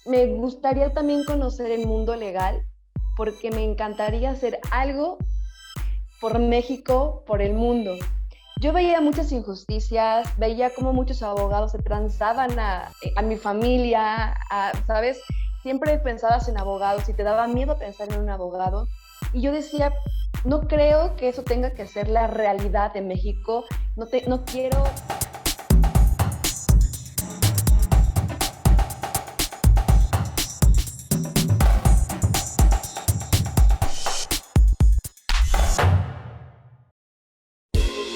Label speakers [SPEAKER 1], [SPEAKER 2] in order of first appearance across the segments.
[SPEAKER 1] me gustaría también conocer el mundo legal porque me encantaría hacer algo por México, por el mundo. Yo veía muchas injusticias, veía cómo muchos abogados se transaban a mi familia, ¿sabes? Siempre pensabas en abogados y te daba miedo pensar en un abogado. Y yo decía, no creo que eso tenga que ser la realidad de México. No quiero.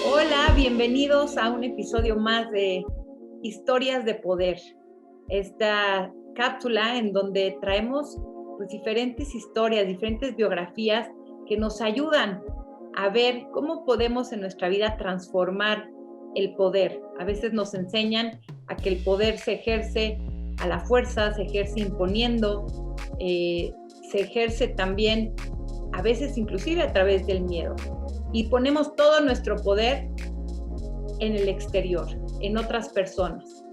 [SPEAKER 2] Hola, bienvenidos a un episodio más de Historias de Poder. Esta cápsula en donde traemos pues, diferentes historias, diferentes biografías que nos ayudan a ver cómo podemos en nuestra vida transformar el poder. A veces nos enseñan a que el poder se ejerce a la fuerza, se ejerce imponiendo, se ejerce también a veces inclusive a través del miedo. Y ponemos todo nuestro poder en el exterior, en otras personas.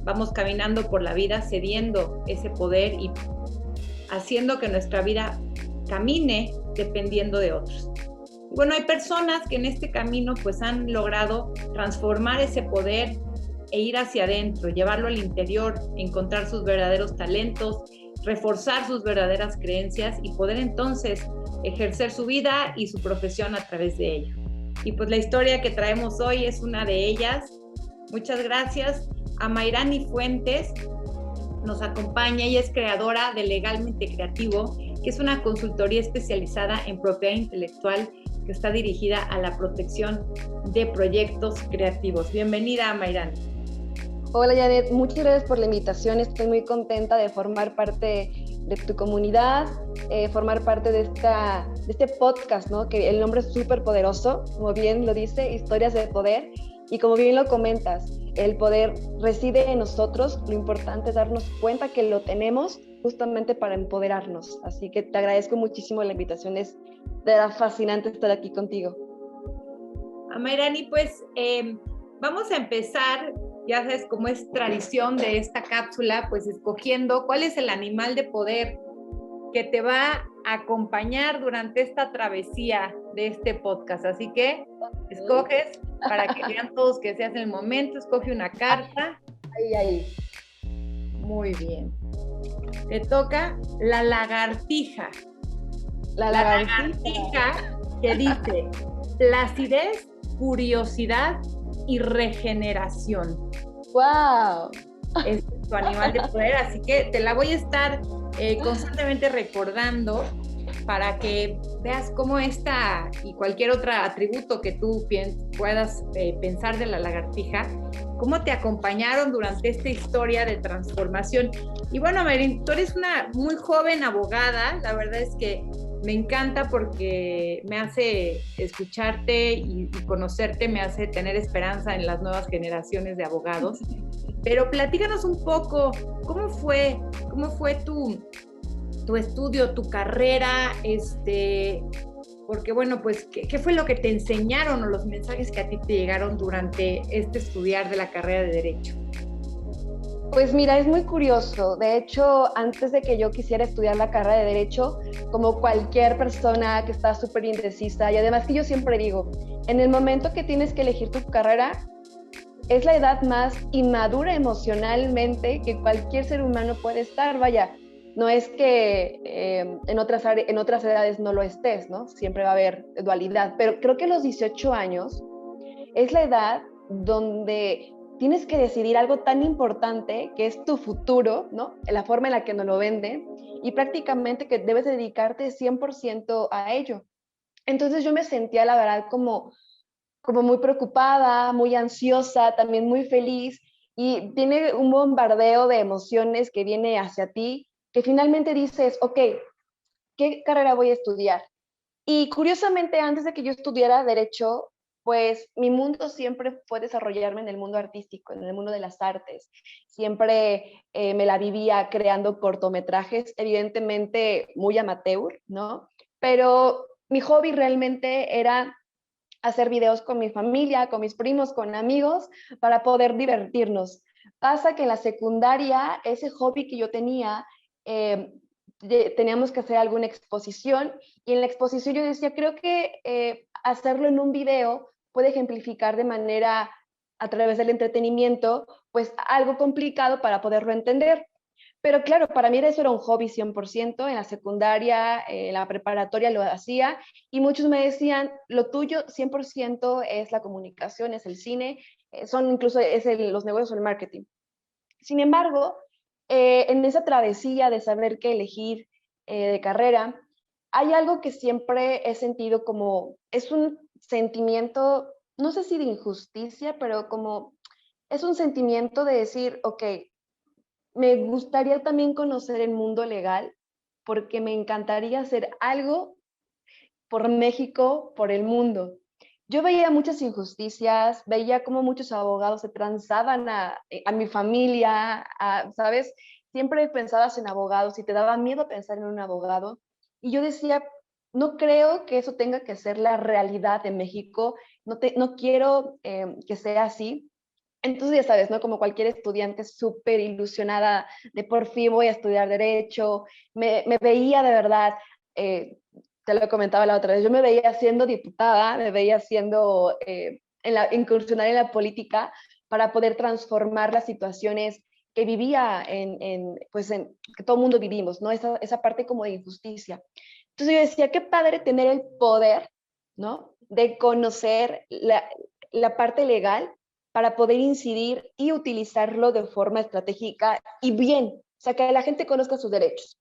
[SPEAKER 2] Vamos caminando por la vida cediendo ese poder y haciendo que nuestra vida camine dependiendo de otros. Y bueno, hay personas que en este camino pues han logrado transformar ese poder e ir hacia adentro, llevarlo al interior, encontrar sus verdaderos talentos, reforzar sus verdaderas creencias y poder entonces ejercer su vida y su profesión a través de ella. Y pues la historia que traemos hoy es una de ellas. Muchas gracias a Mayrani Fuentes. Nos acompaña, ella es creadora de Legalmente Creativo, que es una consultoría especializada en propiedad intelectual que está dirigida a la protección de proyectos creativos. Bienvenida, Mayrani.
[SPEAKER 1] Hola Janet, muchas gracias por la invitación. Estoy muy contenta de formar parte de tu comunidad, formar parte de este podcast, ¿no? Que el nombre es súper poderoso, como bien lo dice, Historias de Poder. Y como bien lo comentas, el poder reside en nosotros. Lo importante es darnos cuenta que lo tenemos justamente para empoderarnos. Así que te agradezco muchísimo la invitación. Es fascinante estar aquí contigo.
[SPEAKER 2] Mayrani, pues vamos a empezar. Ya sabes, como es tradición de esta cápsula, pues escogiendo cuál es el animal de poder que te va a acompañar durante esta travesía de este podcast. Así que escoges, para que vean todos que se hace el momento, escoge una carta.
[SPEAKER 1] Ahí.
[SPEAKER 2] Muy bien. Te toca la lagartija.
[SPEAKER 1] La
[SPEAKER 2] lagartija que dice placidez, curiosidad y regeneración.
[SPEAKER 1] ¡Wow!
[SPEAKER 2] Es tu animal de poder, así que te la voy a estar constantemente recordando para que veas cómo esta y cualquier otro atributo que tú puedas pensar de la lagartija, cómo te acompañaron durante esta historia de transformación. Y bueno, Mayrani, tú eres una muy joven abogada, la verdad es que me encanta porque me hace escucharte y conocerte, me hace tener esperanza en las nuevas generaciones de abogados. Pero platícanos un poco, ¿cómo fue tu estudio, tu carrera? Porque bueno, pues, ¿qué fue lo que te enseñaron o los mensajes que a ti te llegaron durante estudiar de la carrera de Derecho?
[SPEAKER 1] Pues mira, es muy curioso. De hecho, antes de que yo quisiera estudiar la carrera de Derecho, como cualquier persona que está súper indecisa, y además que yo siempre digo, en el momento que tienes que elegir tu carrera, es la edad más inmadura emocionalmente que cualquier ser humano puede estar. Vaya, no es que en otras edades no lo estés, ¿no? Siempre va a haber dualidad, pero creo que los 18 años es la edad donde tienes que decidir algo tan importante que es tu futuro, ¿no? La forma en la que nos lo venden y prácticamente que debes dedicarte 100% a ello. Entonces yo me sentía, la verdad, como muy preocupada, muy ansiosa, también muy feliz, y tiene un bombardeo de emociones que viene hacia ti, que finalmente dices, ok, ¿qué carrera voy a estudiar? Y curiosamente, antes de que yo estudiara Derecho, pues mi mundo siempre fue desarrollarme en el mundo artístico, en el mundo de las artes. Siempre me la vivía creando cortometrajes, evidentemente muy amateur, ¿no? Pero mi hobby realmente era hacer videos con mi familia, con mis primos, con amigos, para poder divertirnos. Pasa que en la secundaria, ese hobby que yo tenía teníamos que hacer alguna exposición, y en la exposición yo decía, creo que hacerlo en un video puede ejemplificar de manera, a través del entretenimiento, pues algo complicado para poderlo entender. Pero claro, para mí eso era un hobby 100%. En la secundaria, en la preparatoria lo hacía, y muchos me decían, lo tuyo 100% es la comunicación, es el cine, son incluso los negocios o el marketing. Sin embargo, en esa travesía de saber qué elegir de carrera, hay algo que siempre he sentido como, es un sentimiento, no sé si de injusticia, pero como es un sentimiento de decir, ok, me gustaría también conocer el mundo legal, porque me encantaría hacer algo por México, por el mundo. Yo veía muchas injusticias, veía cómo muchos abogados se transaban a mi familia, ¿sabes? Siempre pensabas en abogados y te daba miedo pensar en un abogado. Y yo decía, no creo que eso tenga que ser la realidad de México, no quiero que sea así. Entonces, ya sabes, ¿no? Como cualquier estudiante súper ilusionada de por fin voy a estudiar derecho, me veía de verdad, te lo comentaba la otra vez, yo me veía siendo diputada, me veía siendo, incursionar en la política para poder transformar las situaciones que vivía pues que todo el mundo vivimos, ¿no? Esa parte como de injusticia. Entonces yo decía, qué padre tener el poder, ¿no? De conocer la parte legal para poder incidir y utilizarlo de forma estratégica y bien, o sea, que la gente conozca sus derechos.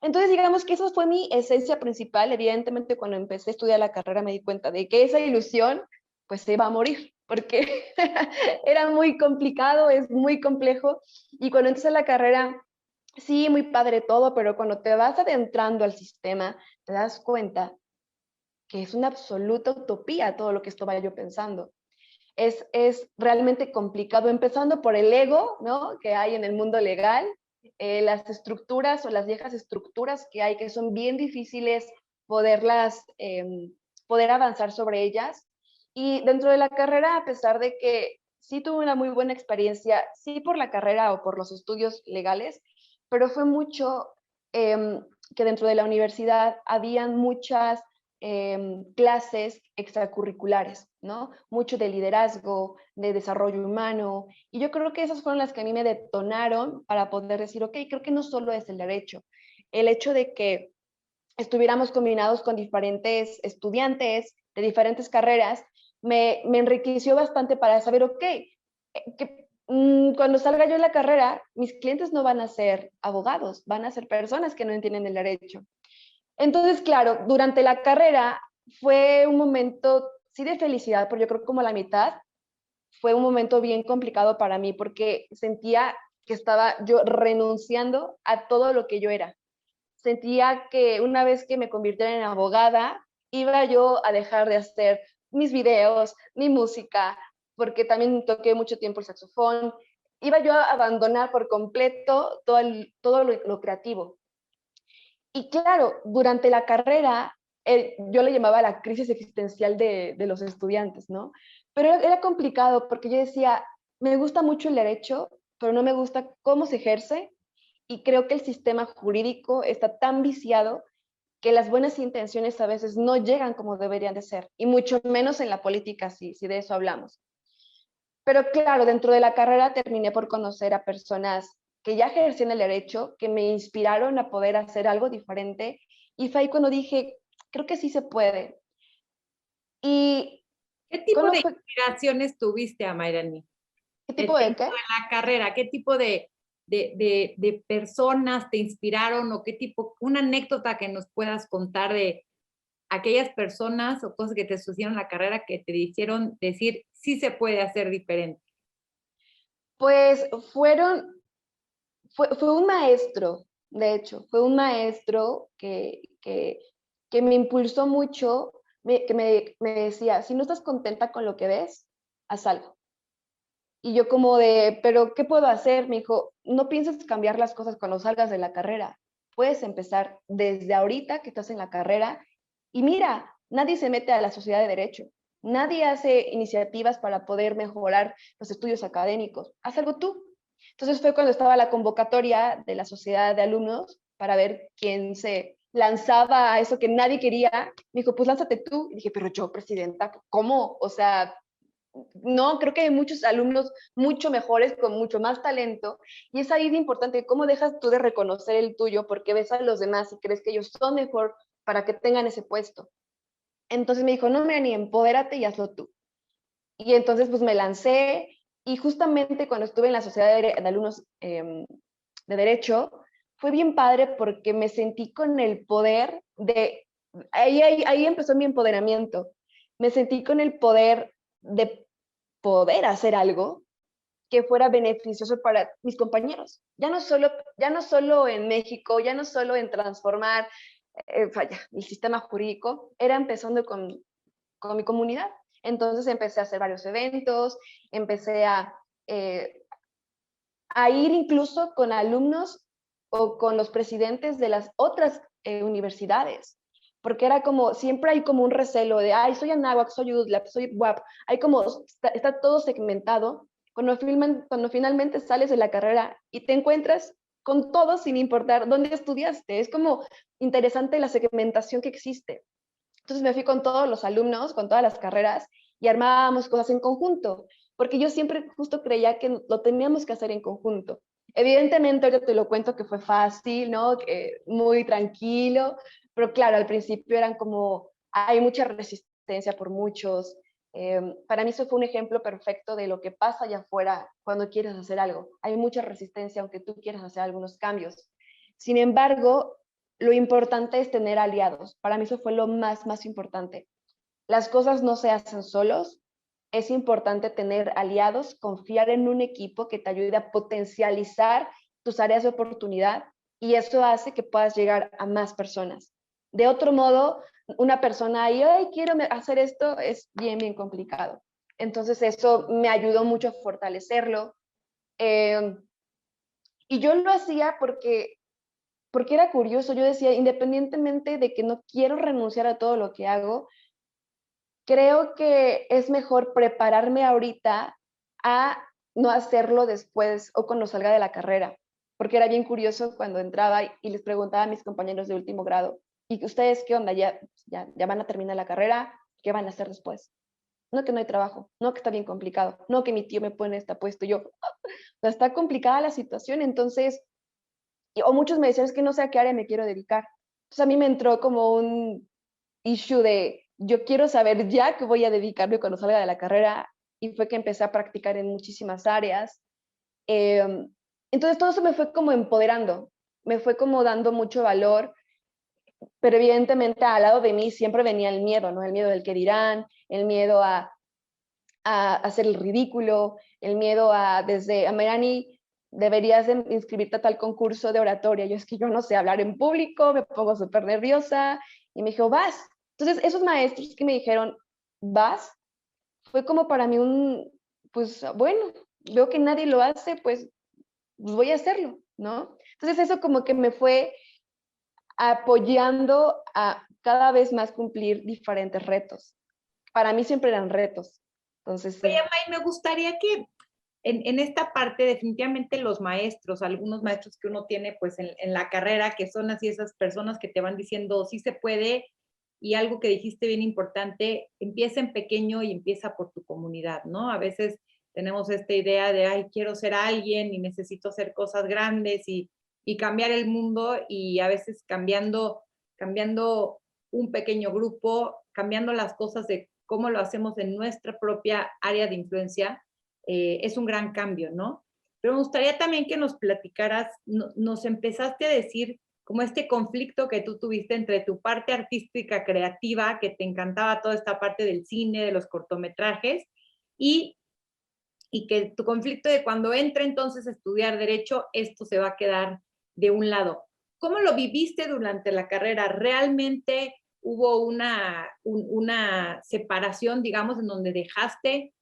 [SPEAKER 1] Entonces, digamos que eso fue mi esencia principal. Evidentemente, cuando empecé a estudiar la carrera me di cuenta de que esa ilusión, pues, se iba a morir, porque era muy complicado, es muy complejo, y cuando entras a la carrera, sí, muy padre todo, pero cuando te vas adentrando al sistema, te das cuenta que es una absoluta utopía todo lo que estaba yo pensando. Es realmente complicado, empezando por el ego, ¿no? Que hay en el mundo legal, las estructuras o las viejas estructuras que hay, que son bien difíciles poderlas, poder avanzar sobre ellas. Y dentro de la carrera, a pesar de que sí tuve una muy buena experiencia, sí por la carrera o por los estudios legales, pero fue mucho que dentro de la universidad habían muchas clases extracurriculares, ¿no? Mucho de liderazgo, de desarrollo humano, y yo creo que esas fueron las que a mí me detonaron para poder decir, ok, creo que no solo es el derecho, el hecho de que estuviéramos combinados con diferentes estudiantes de diferentes carreras, me enriqueció bastante para saber, ok, cuando salga yo en la carrera, mis clientes no van a ser abogados, van a ser personas que no entienden el derecho. Entonces, claro, durante la carrera fue un momento, sí, de felicidad, pero yo creo que como la mitad fue un momento bien complicado para mí porque sentía que estaba yo renunciando a todo lo que yo era. Sentía que una vez que me convirtiera en abogada, iba yo a dejar de hacer mis videos, mi música, porque también toqué mucho tiempo el saxofón. Iba yo a abandonar por completo todo lo creativo. Y claro, durante la carrera, yo le llamaba la crisis existencial de los estudiantes, ¿no? Pero era complicado porque yo decía, me gusta mucho el derecho, pero no me gusta cómo se ejerce, y creo que el sistema jurídico está tan viciado que las buenas intenciones a veces no llegan como deberían de ser, y mucho menos en la política, si de eso hablamos. Pero claro, dentro de la carrera terminé por conocer a personas que ya ejercían el derecho, que me inspiraron a poder hacer algo diferente, y fue ahí cuando dije, creo que sí se puede. Y
[SPEAKER 2] ¿Qué tipo
[SPEAKER 1] ¿cómo
[SPEAKER 2] de
[SPEAKER 1] fue?
[SPEAKER 2] inspiraciones tuviste, Amairani?
[SPEAKER 1] ¿Qué tipo de
[SPEAKER 2] Dentro
[SPEAKER 1] qué?
[SPEAKER 2] de la carrera, ¿qué tipo de personas te inspiraron o qué tipo, una anécdota que nos puedas contar de aquellas personas o cosas que te sucedieron en la carrera que te hicieron decir, sí se puede hacer diferente?
[SPEAKER 1] Pues fue un maestro, de hecho, fue un maestro que me impulsó mucho, que me decía, si no estás contenta con lo que ves, haz algo. Y yo como de, pero ¿qué puedo hacer? Me dijo, no pienses cambiar las cosas cuando salgas de la carrera. Puedes empezar desde ahorita que estás en la carrera. Y mira, nadie se mete a la sociedad de derecho. Nadie hace iniciativas para poder mejorar los estudios académicos. Haz algo tú. Entonces fue cuando estaba la convocatoria de la sociedad de alumnos para ver quién se lanzaba a eso que nadie quería. Me dijo, pues lánzate tú. Y dije, pero yo, presidenta, ¿cómo? O sea, no, creo que hay muchos alumnos mucho mejores, con mucho más talento, y es ahí de importante, ¿cómo dejas tú de reconocer el tuyo porque ves a los demás y crees que ellos son mejor para que tengan ese puesto? Entonces me dijo, no, mira, ni empodérate y hazlo tú. Y entonces pues me lancé, y justamente cuando estuve en la sociedad de alumnos de Derecho, fue bien padre porque me sentí con el poder de, ahí empezó mi empoderamiento, me sentí con el poder de poder hacer algo que fuera beneficioso para mis compañeros. Ya no solo en México, ya no solo en transformar el sistema jurídico, era empezando con mi comunidad. Entonces empecé a hacer varios eventos, empecé a ir incluso con alumnos o con los presidentes de las otras universidades, porque era como, siempre hay como un recelo de, ay, soy Anáhuac, soy UDLAP, soy WAP, hay como, está todo segmentado, cuando finalmente sales de la carrera y te encuentras con todo sin importar dónde estudiaste, es como interesante la segmentación que existe. Entonces me fui con todos los alumnos, con todas las carreras, y armábamos cosas en conjunto, porque yo siempre justo creía que lo teníamos que hacer en conjunto. Evidentemente, ahorita te lo cuento que fue fácil, ¿no? Que muy tranquilo, pero claro, al principio eran como, hay mucha resistencia por muchos. Para mí eso fue un ejemplo perfecto de lo que pasa allá afuera cuando quieres hacer algo. Hay mucha resistencia aunque tú quieras hacer algunos cambios. Sin embargo, lo importante es tener aliados. Para mí eso fue lo más importante. Las cosas no se hacen solos. Es importante tener aliados, confiar en un equipo que te ayude a potencializar tus áreas de oportunidad, y eso hace que puedas llegar a más personas. De otro modo, una persona ahí, ay, quiero hacer esto, es bien complicado. Entonces eso me ayudó mucho a fortalecerlo. Y yo lo hacía porque era curioso. Yo decía, independientemente de que no quiero renunciar a todo lo que hago, creo que es mejor prepararme ahorita a no hacerlo después o cuando salga de la carrera, porque era bien curioso cuando entraba y les preguntaba a mis compañeros de último grado, ¿y ustedes qué onda? ¿Ya van a terminar la carrera? ¿Qué van a hacer después? No, que no hay trabajo, no, que está bien complicado, no, que mi tío me pone esta puesto. Yo, o sea, está complicada la situación, entonces, o muchos me decían, es que no sé a qué área me quiero dedicar. Entonces a mí me entró como un issue de, yo quiero saber ya qué voy a dedicarme cuando salga de la carrera, y fue que empecé a practicar en muchísimas áreas. Entonces todo eso me fue como empoderando, me fue como dando mucho valor, pero evidentemente al lado de mí siempre venía el miedo, ¿no? El miedo del que dirán, el miedo a hacer el ridículo, el miedo a, desde, a Melanie, deberías de inscribirte a tal concurso de oratoria. Yo, es que yo no sé hablar en público, me pongo súper nerviosa, y me dijo, vas. Entonces, esos maestros que me dijeron, vas, fue como para mí pues bueno, veo que nadie lo hace, pues voy a hacerlo, ¿no? Entonces eso como que me fue apoyando a cada vez más cumplir diferentes retos. Para mí siempre eran retos. Entonces, sí.
[SPEAKER 2] Oye, May, me gustaría que en esta parte definitivamente los maestros, algunos maestros que uno tiene pues en la carrera, que son así esas personas que te van diciendo sí se puede, y algo que dijiste bien importante, empieza en pequeño y empieza por tu comunidad, ¿no? A veces tenemos esta idea de, ay, quiero ser alguien y necesito hacer cosas grandes y cambiar el mundo, y a veces cambiando un pequeño grupo, cambiando las cosas de cómo lo hacemos en nuestra propia área de influencia, es un gran cambio, ¿no? Pero me gustaría también que nos platicaras, nos empezaste a decir como este conflicto que tú tuviste entre tu parte artística creativa, que te encantaba toda esta parte del cine, de los cortometrajes, y, y que tu conflicto de cuando entra entonces a estudiar derecho, esto se va a quedar de un lado. ¿Cómo lo viviste durante la carrera? ¿Realmente hubo una separación, digamos, en donde dejaste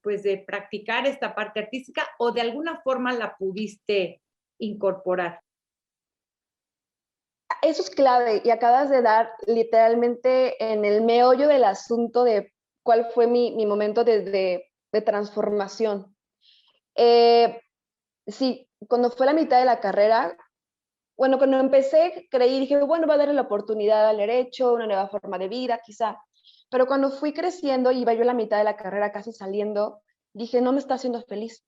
[SPEAKER 2] pues de practicar esta parte artística, o de alguna forma la pudiste incorporar?
[SPEAKER 1] Eso es clave, y acabas de dar literalmente en el meollo del asunto de cuál fue mi momento de transformación. Sí, cuando fue la mitad de la carrera, bueno, cuando empecé creí, dije, bueno, va a darle la oportunidad al derecho, una nueva forma de vida, quizá. Pero cuando fui creciendo, iba yo a la mitad de la carrera casi saliendo, dije, no me está haciendo feliz.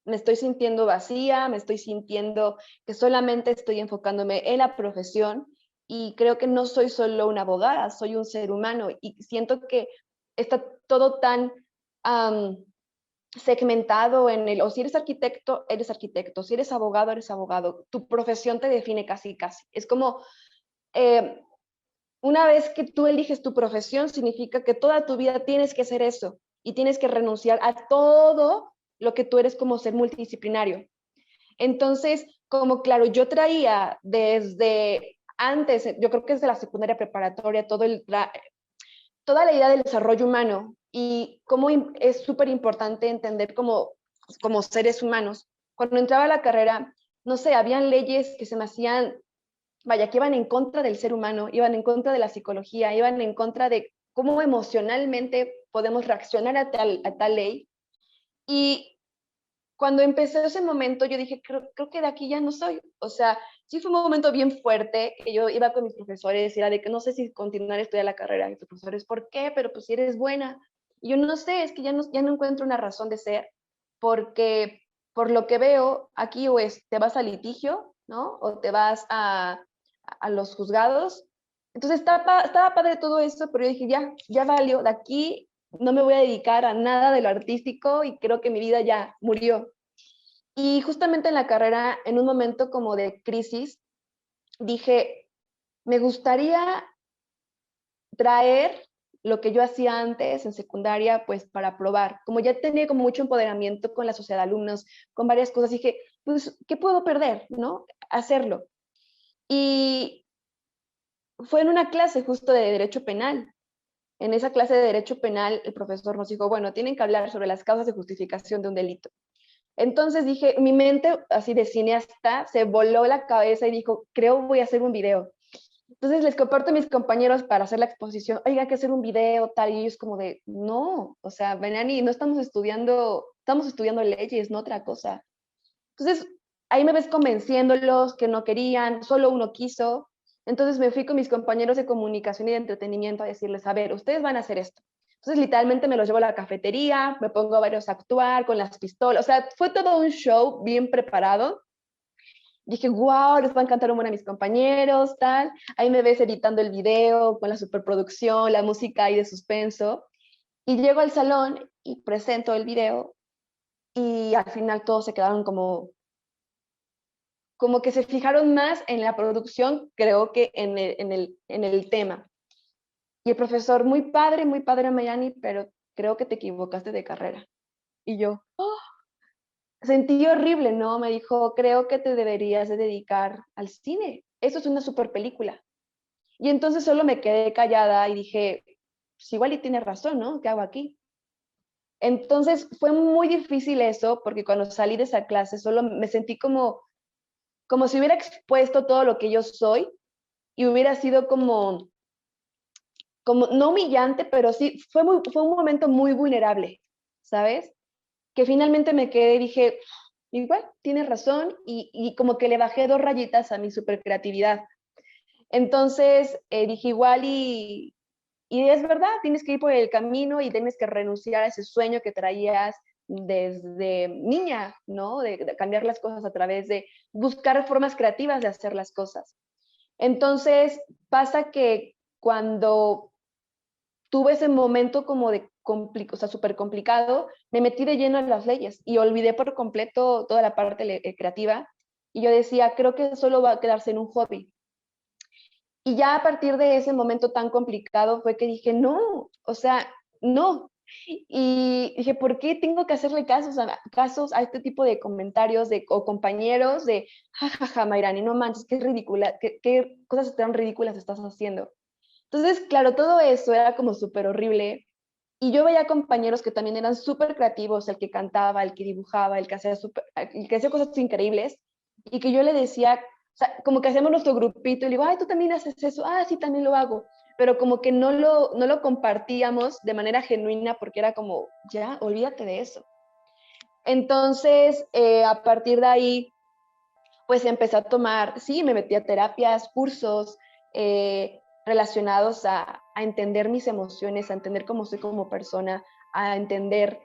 [SPEAKER 1] Me estoy sintiendo vacía, me estoy sintiendo que solamente estoy enfocándome en la profesión y creo que no soy solo una abogada, soy un ser humano y siento que está todo tan um, segmentado en el, o si eres arquitecto, si eres abogado, tu profesión te define casi, casi. Es como, eh, una vez que tú eliges tu profesión, significa que toda tu vida tienes que hacer eso y tienes que renunciar a todo lo que tú eres como ser multidisciplinario. Entonces, como claro, yo traía desde antes, yo creo que desde la secundaria preparatoria, toda la idea del desarrollo humano y cómo es súper importante entender como seres humanos. Cuando entraba a la carrera, no sé, habían leyes que se me hacían, vaya, que iban en contra del ser humano, iban en contra de la psicología, iban en contra de cómo emocionalmente podemos reaccionar a tal ley. Y cuando empecé ese momento, yo dije, creo que de aquí ya no soy. O sea, sí fue un momento bien fuerte, que yo iba con mis profesores y era de que no sé si continuar a estudiar la carrera. Y mis profesores, ¿por qué? Pero pues si eres buena. Y yo no sé, es que ya no encuentro una razón de ser, porque por lo que veo, aquí o es te vas a litigio, ¿no? O te vas a los juzgados. Entonces estaba padre todo eso, pero yo dije, ya valió, de aquí no me voy a dedicar a nada de lo artístico y creo que mi vida ya murió. Y justamente en la carrera, en un momento como de crisis, dije, me gustaría traer lo que yo hacía antes en secundaria, pues para probar. Como ya tenía como mucho empoderamiento con la sociedad de alumnos, con varias cosas, dije, pues, ¿qué puedo perder? ¿No? Hacerlo. Y fue en una clase justo de Derecho Penal. En esa clase de Derecho Penal, el profesor nos dijo, bueno, tienen que hablar sobre las causas de justificación de un delito. Entonces dije, mi mente así de cineasta se voló la cabeza y dijo, creo voy a hacer un video. Entonces les comparto a mis compañeros para hacer la exposición, oiga, hay que hacer un video, tal, y ellos como de, no, o sea, Benani, no estamos estudiando leyes, no otra cosa. Entonces, ahí me ves convenciéndolos que no querían, solo uno quiso. Entonces me fui con mis compañeros de comunicación y de entretenimiento a decirles, a ver, ustedes van a hacer esto. Entonces, literalmente me los llevo a la cafetería, me pongo a varios a actuar con las pistolas. O sea, fue todo un show bien preparado. Dije, wow, les va a encantar un buen a mis compañeros, tal. Ahí me ves editando el video con la superproducción, la música y de suspenso. Y llego al salón y presento el video y al final todos se quedaron como que se fijaron más en la producción, creo que en el tema. Y el profesor, muy padre, Mayani, pero creo que te equivocaste de carrera. Y yo, oh, sentí horrible, ¿no? Me dijo, creo que te deberías de dedicar al cine. Eso es una super película. Y entonces solo me quedé callada y dije, pues igual y tiene razón, ¿no? ¿Qué hago aquí? Entonces fue muy difícil eso, porque cuando salí de esa clase solo me sentí como si hubiera expuesto todo lo que yo soy y hubiera sido como no humillante, pero sí, fue un momento muy vulnerable, ¿sabes? Que finalmente me quedé y dije, igual, tienes razón, y como que le bajé dos rayitas a mi super creatividad. Entonces dije, igual y es verdad, tienes que ir por el camino y tienes que renunciar a ese sueño que traías desde niña, ¿no? De cambiar las cosas a través de buscar formas creativas de hacer las cosas. Entonces pasa que cuando tuve ese momento como de o sea, súper complicado, me metí de lleno en las leyes y olvidé por completo toda la parte creativa. Y yo decía, creo que solo va a quedarse en un hobby. Y ya a partir de ese momento tan complicado fue que dije, no, o sea, no. Y dije, ¿por qué tengo que hacerle casos a este tipo de comentarios o compañeros de, jajaja, Mayrani, no manches, qué ridícula, qué cosas tan ridículas estás haciendo? Entonces, claro, todo eso era como súper horrible. Y yo veía compañeros que también eran súper creativos, el que cantaba, el que dibujaba, el que hacía cosas increíbles, y que yo le decía, o sea, como que hacemos nuestro grupito, y le digo, ay, tú también haces eso, ah, sí, también lo hago, pero como que no lo compartíamos de manera genuina porque era como, ya, olvídate de eso. Entonces, a partir de ahí, pues empecé a tomar, sí, me metí a terapias, cursos relacionados a entender mis emociones, a entender cómo soy como persona, a entender,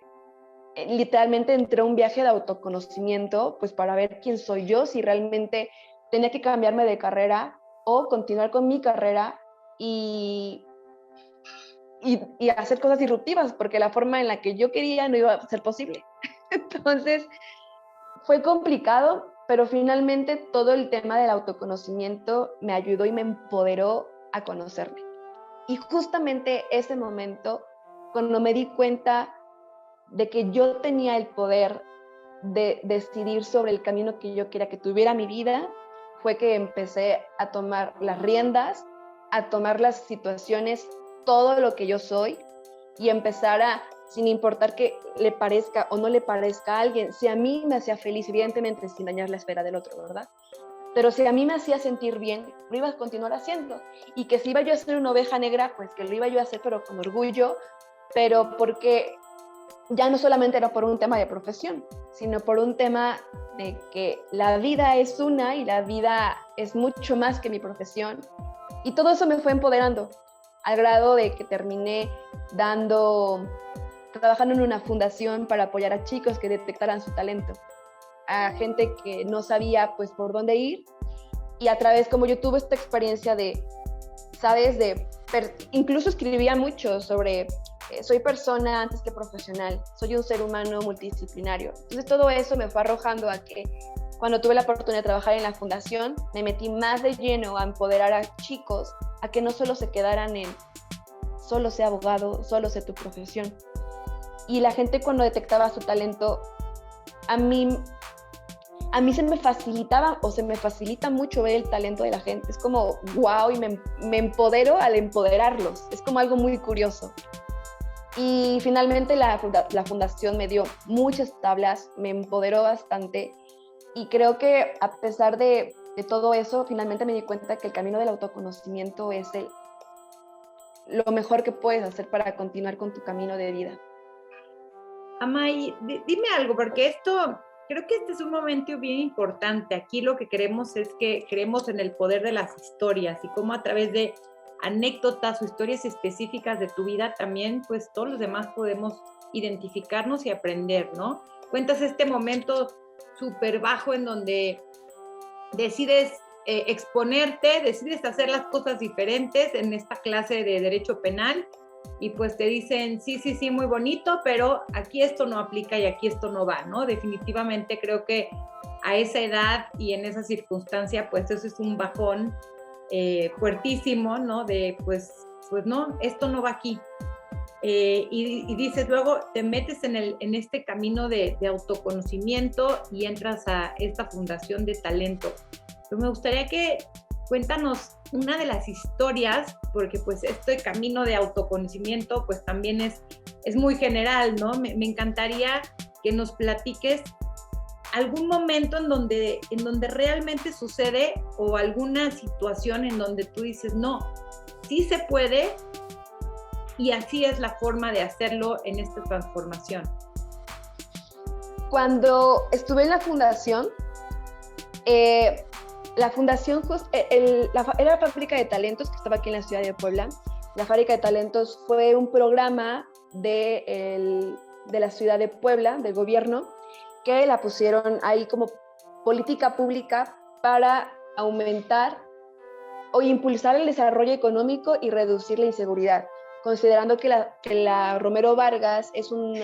[SPEAKER 1] literalmente entré a un viaje de autoconocimiento, pues para ver quién soy yo, si realmente tenía que cambiarme de carrera o continuar con mi carrera y hacer cosas disruptivas, porque la forma en la que yo quería no iba a ser posible. Entonces, fue complicado, pero finalmente todo el tema del autoconocimiento me ayudó y me empoderó a conocerme. Y justamente ese momento, cuando me di cuenta de que yo tenía el poder de decidir sobre el camino que yo quería que tuviera mi vida, fue que empecé a tomar las riendas, a tomar las situaciones, todo lo que yo soy, y empezar a, sin importar que le parezca o no le parezca a alguien, si a mí me hacía feliz, evidentemente sin dañar la esfera del otro, ¿verdad? Pero si a mí me hacía sentir bien, lo iba a continuar haciendo. Y que si iba yo a ser una oveja negra, pues que lo iba yo a hacer, pero con orgullo, pero porque ya no solamente era por un tema de profesión, sino por un tema de que la vida es una y la vida es mucho más que mi profesión. Y todo eso me fue empoderando, al grado de que terminé trabajando en una fundación para apoyar a chicos que detectaran su talento, a gente que no sabía pues por dónde ir, y a través, como yo tuve esta experiencia de, ¿sabes? Incluso escribía mucho sobre soy persona antes que profesional, soy un ser humano multidisciplinario. Entonces todo eso me fue arrojando a que cuando tuve la oportunidad de trabajar en la fundación, me metí más de lleno a empoderar a chicos a que no solo se quedaran en solo sé abogado, solo sé tu profesión. Y la gente, cuando detectaba su talento, a mí se me facilitaba o se me facilita mucho ver el talento de la gente. Es como wow, y me empodero al empoderarlos. Es como algo muy curioso. Y finalmente la fundación me dio muchas tablas, me empoderó bastante, y creo que a pesar de todo eso, finalmente me di cuenta que el camino del autoconocimiento es lo mejor que puedes hacer para continuar con tu camino de vida.
[SPEAKER 2] Amay, dime algo, porque creo que este es un momento bien importante. Aquí lo que queremos es que creemos en el poder de las historias y cómo a través de anécdotas o historias específicas de tu vida también, pues todos los demás podemos identificarnos y aprender, ¿no? Cuentas este momento súper bajo en donde decides exponerte, decides hacer las cosas diferentes en esta clase de Derecho Penal, y pues te dicen, sí, muy bonito, pero aquí esto no aplica y aquí esto no va, ¿no? Definitivamente creo que a esa edad y en esa circunstancia, pues eso es un bajón fuertísimo, ¿no? De pues no, esto no va aquí. Y dices, luego te metes en este camino de autoconocimiento y entras a esta fundación de talento. Pero me gustaría que cuéntanos una de las historias, porque pues este camino de autoconocimiento pues también es muy general, ¿no? Me encantaría que nos platiques algún momento en donde realmente sucede, o alguna situación en donde tú dices, no, sí se puede, y así es la forma de hacerlo en esta transformación.
[SPEAKER 1] Cuando estuve en la fundación, la fundación era la Fábrica de Talentos, que estaba aquí en la ciudad de Puebla. La Fábrica de Talentos fue un programa de la ciudad de Puebla, del gobierno, que la pusieron ahí como política pública para aumentar o impulsar el desarrollo económico y reducir la inseguridad, considerando que la Romero Vargas es un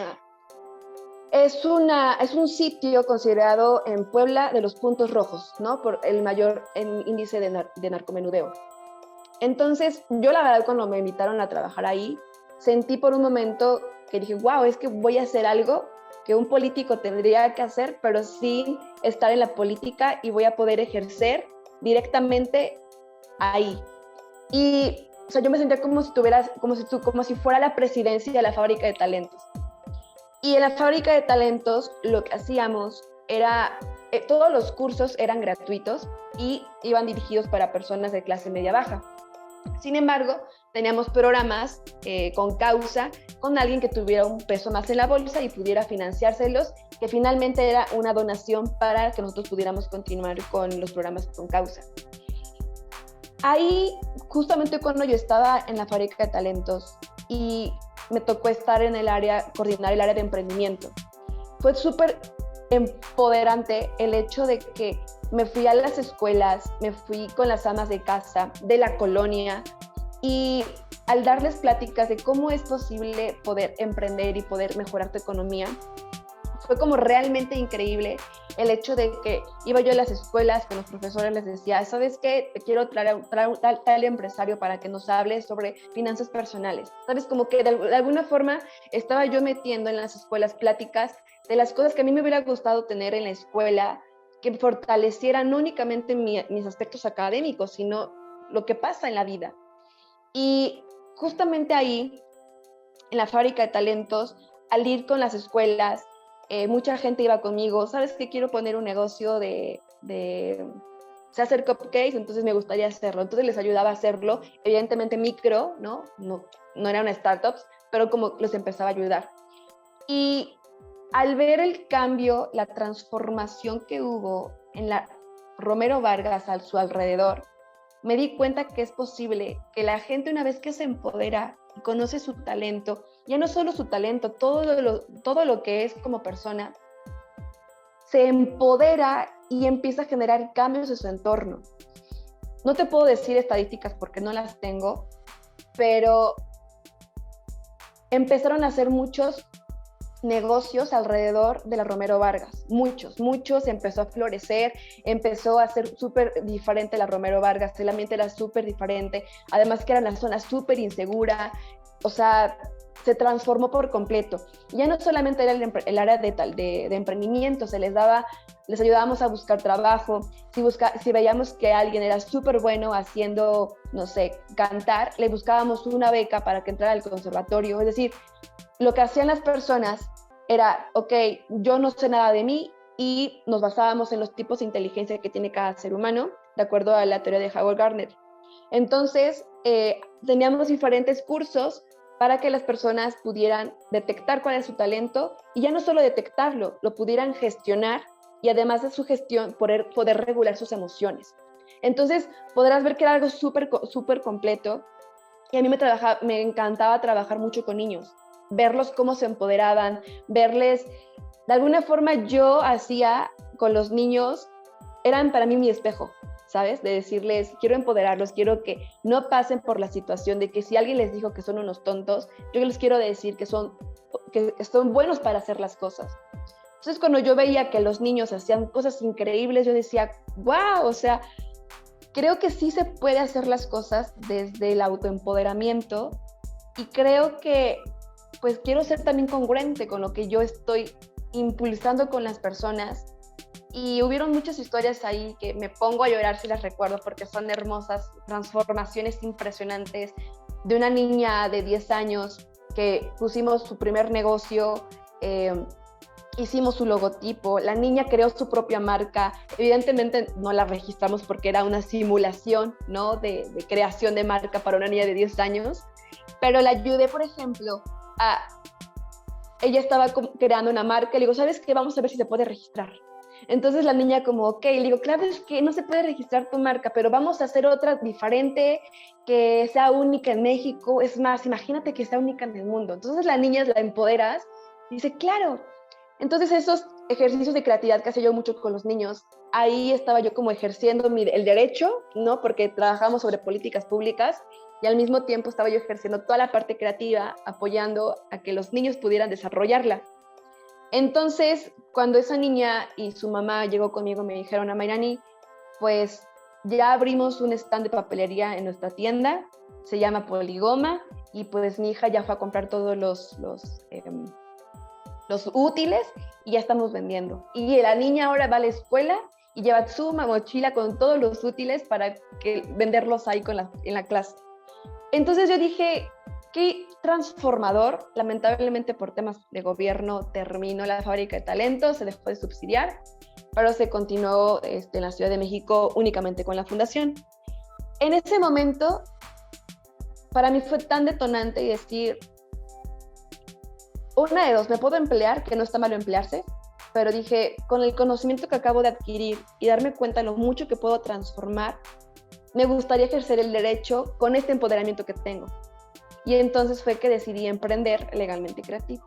[SPEAKER 1] sitio considerado en Puebla de los puntos rojos, ¿no? Por el mayor índice de narcomenudeo. Entonces, yo la verdad, cuando me invitaron a trabajar ahí, sentí por un momento que dije, wow, es que voy a hacer algo que un político tendría que hacer, pero sin estar en la política, y voy a poder ejercer directamente ahí. Y o sea, yo me sentía como si fuera la presidencia de la Fábrica de Talentos. Y en la Fábrica de Talentos lo que hacíamos era, todos los cursos eran gratuitos y iban dirigidos para personas de clase media baja. Sin embargo, teníamos programas con causa con alguien que tuviera un peso más en la bolsa y pudiera financiárselos, que finalmente era una donación para que nosotros pudiéramos continuar con los programas con causa. Ahí, justamente cuando yo estaba en la fábrica de talentos y me tocó estar en el área, coordinar el área de emprendimiento, fue súper empoderante el hecho de que me fui a las escuelas, me fui con las amas de casa de la colonia y al darles pláticas de cómo es posible poder emprender y poder mejorar tu economía, fue como realmente increíble el hecho de que iba yo a las escuelas con los profesores, les decía, ¿sabes qué? Te quiero traer un tal empresario para que nos hable sobre finanzas personales. ¿Sabes? Como que de alguna forma estaba yo metiendo en las escuelas pláticas de las cosas que a mí me hubiera gustado tener en la escuela, que fortalecieran no únicamente mis aspectos académicos, sino lo que pasa en la vida. Y justamente ahí, en la fábrica de talentos, al ir con las escuelas, mucha gente iba conmigo, ¿sabes qué? Quiero poner un negocio de sé hacer cupcakes, entonces me gustaría hacerlo. Entonces les ayudaba a hacerlo, evidentemente micro, ¿no? No eran startups, pero como les empezaba a ayudar. Y al ver el cambio, la transformación que hubo en la Romero Vargas a su alrededor, me di cuenta que es posible que la gente, una vez que se empodera y conoce su talento, ya no solo su talento, todo lo que es como persona, se empodera y empieza a generar cambios en su entorno. No te puedo decir estadísticas porque no las tengo, pero empezaron a hacer muchos negocios alrededor de la Romero Vargas, muchos, empezó a florecer, empezó a ser súper diferente la Romero Vargas, el ambiente era súper diferente, además que era una zona súper insegura, o sea, se transformó por completo. Ya no solamente era el área de emprendimiento, les ayudábamos a buscar trabajo, si veíamos que alguien era súper bueno haciendo, no sé, cantar, le buscábamos una beca para que entrara al conservatorio, es decir, lo que hacían las personas era, ok, yo no sé nada de mí y nos basábamos en los tipos de inteligencia que tiene cada ser humano, de acuerdo a la teoría de Howard Gardner. Entonces, teníamos diferentes cursos para que las personas pudieran detectar cuál es su talento y ya no solo detectarlo, lo pudieran gestionar y además de su gestión poder regular sus emociones. Entonces, podrás ver que era algo súper completo y a mí me encantaba trabajar mucho con niños, verlos cómo se empoderaban, verles, de alguna forma yo hacía con los niños, eran para mí mi espejo, ¿sabes? De decirles, quiero empoderarlos, quiero que no pasen por la situación de que si alguien les dijo que son unos tontos, yo les quiero decir que son buenos para hacer las cosas. Entonces cuando yo veía que los niños hacían cosas increíbles, yo decía, wow, o sea, creo que sí se puede hacer las cosas desde el autoempoderamiento y creo que pues quiero ser también congruente con lo que yo estoy impulsando con las personas y hubieron muchas historias ahí que me pongo a llorar si las recuerdo porque son hermosas, transformaciones impresionantes de una niña de 10 años que pusimos su primer negocio, hicimos su logotipo, la niña creó su propia marca, evidentemente no la registramos porque era una simulación, ¿no? de creación de marca para una niña de 10 años, pero la ayudé, por ejemplo, ella estaba creando una marca, le digo, ¿sabes qué? Vamos a ver si se puede registrar. Entonces la niña como, ok, le digo, claro, es que no se puede registrar tu marca, pero vamos a hacer otra diferente, que sea única en México, es más, imagínate que sea única en el mundo. Entonces la niña la empoderas, dice, claro. Entonces esos ejercicios de creatividad que hacía yo mucho con los niños, ahí estaba yo como ejerciendo el derecho, ¿no? Porque trabajamos sobre políticas públicas, y al mismo tiempo estaba yo ejerciendo toda la parte creativa, apoyando a que los niños pudieran desarrollarla. Entonces, cuando esa niña y su mamá llegó conmigo, me dijeron a Mayrani, pues ya abrimos un stand de papelería en nuestra tienda, se llama Poligoma, y pues mi hija ya fue a comprar todos los útiles y ya estamos vendiendo. Y la niña ahora va a la escuela y lleva su mochila con todos los útiles para venderlos ahí en la clase. Entonces yo dije, qué transformador. Lamentablemente por temas de gobierno terminó la fábrica de talentos, se dejó de subsidiar, pero se continuó en la Ciudad de México únicamente con la fundación. En ese momento, para mí fue tan detonante y decir, una de dos, me puedo emplear, que no está malo emplearse, pero dije, con el conocimiento que acabo de adquirir y darme cuenta de lo mucho que puedo transformar, me gustaría ejercer el derecho con este empoderamiento que tengo. Y entonces fue que decidí emprender legalmente creativo.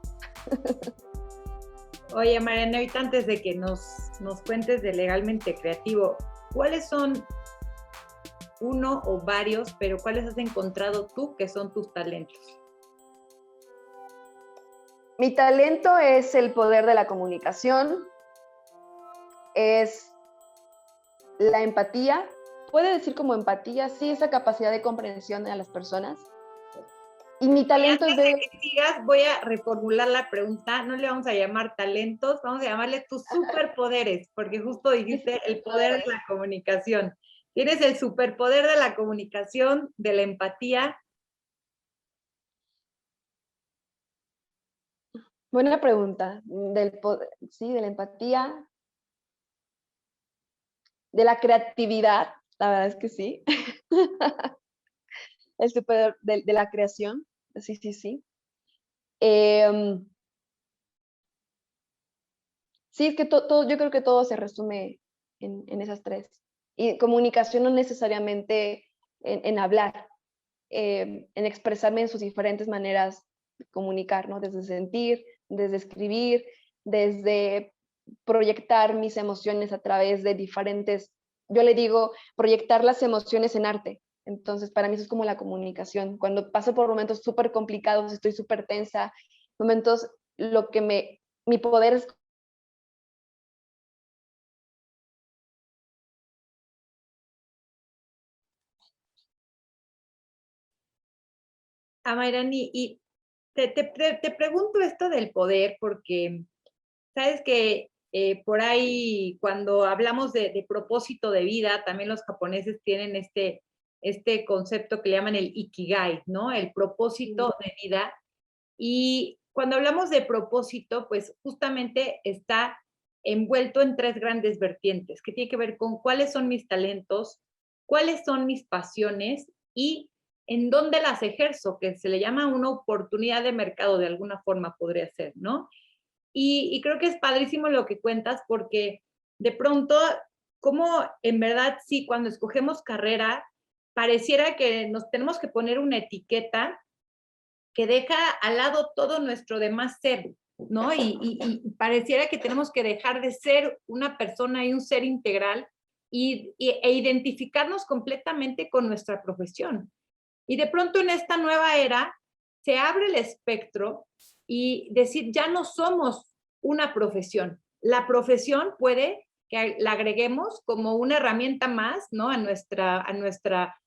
[SPEAKER 2] Oye, Mariana, ahorita antes de que nos cuentes de Legalmente Creativo, ¿cuáles son uno o varios, pero cuáles has encontrado tú que son tus talentos?
[SPEAKER 1] Mi talento es el poder de la comunicación, es la empatía, puede decir como empatía, sí, esa capacidad de comprensión a las personas. Y mi talento es de...
[SPEAKER 2] que sigas, voy a reformular la pregunta, no le vamos a llamar talentos, vamos a llamarle tus superpoderes, porque justo dijiste el poder de la comunicación. Tienes el superpoder de la comunicación, de la empatía.
[SPEAKER 1] Buena pregunta, del poder, sí, de la empatía, de la creatividad, la verdad es que sí. El superpoder de la creación, sí, sí, sí. Sí, es que yo creo que todo se resume en esas tres. Y comunicación no necesariamente en hablar, en expresarme en sus diferentes maneras de comunicar, ¿no? Desde sentir, desde escribir, desde proyectar mis emociones a través de diferentes, yo le digo, proyectar las emociones en arte. Entonces, para mí eso es como la comunicación. Cuando paso por momentos súper complicados, estoy súper tensa, momentos, mi poder es
[SPEAKER 2] Mayrani, y te pregunto esto del poder, porque sabes que por ahí cuando hablamos de propósito de vida, también los japoneses tienen este concepto que le llaman el ikigai, ¿no? El propósito de vida. Y cuando hablamos de propósito, pues justamente está envuelto en tres grandes vertientes, que tiene que ver con cuáles son mis talentos, cuáles son mis pasiones y en dónde las ejerzo, que se le llama una oportunidad de mercado de alguna forma podría ser, ¿no? Y creo que es padrísimo lo que cuentas porque de pronto, como en verdad sí, cuando escogemos carrera, pareciera que nos tenemos que poner una etiqueta que deja al lado todo nuestro demás ser, ¿no? Y pareciera que tenemos que dejar de ser una persona y un ser integral e identificarnos completamente con nuestra profesión. Y de pronto en esta nueva era se abre el espectro y decir, ya no somos una profesión. La profesión puede que la agreguemos como una herramienta más, ¿no? A nuestra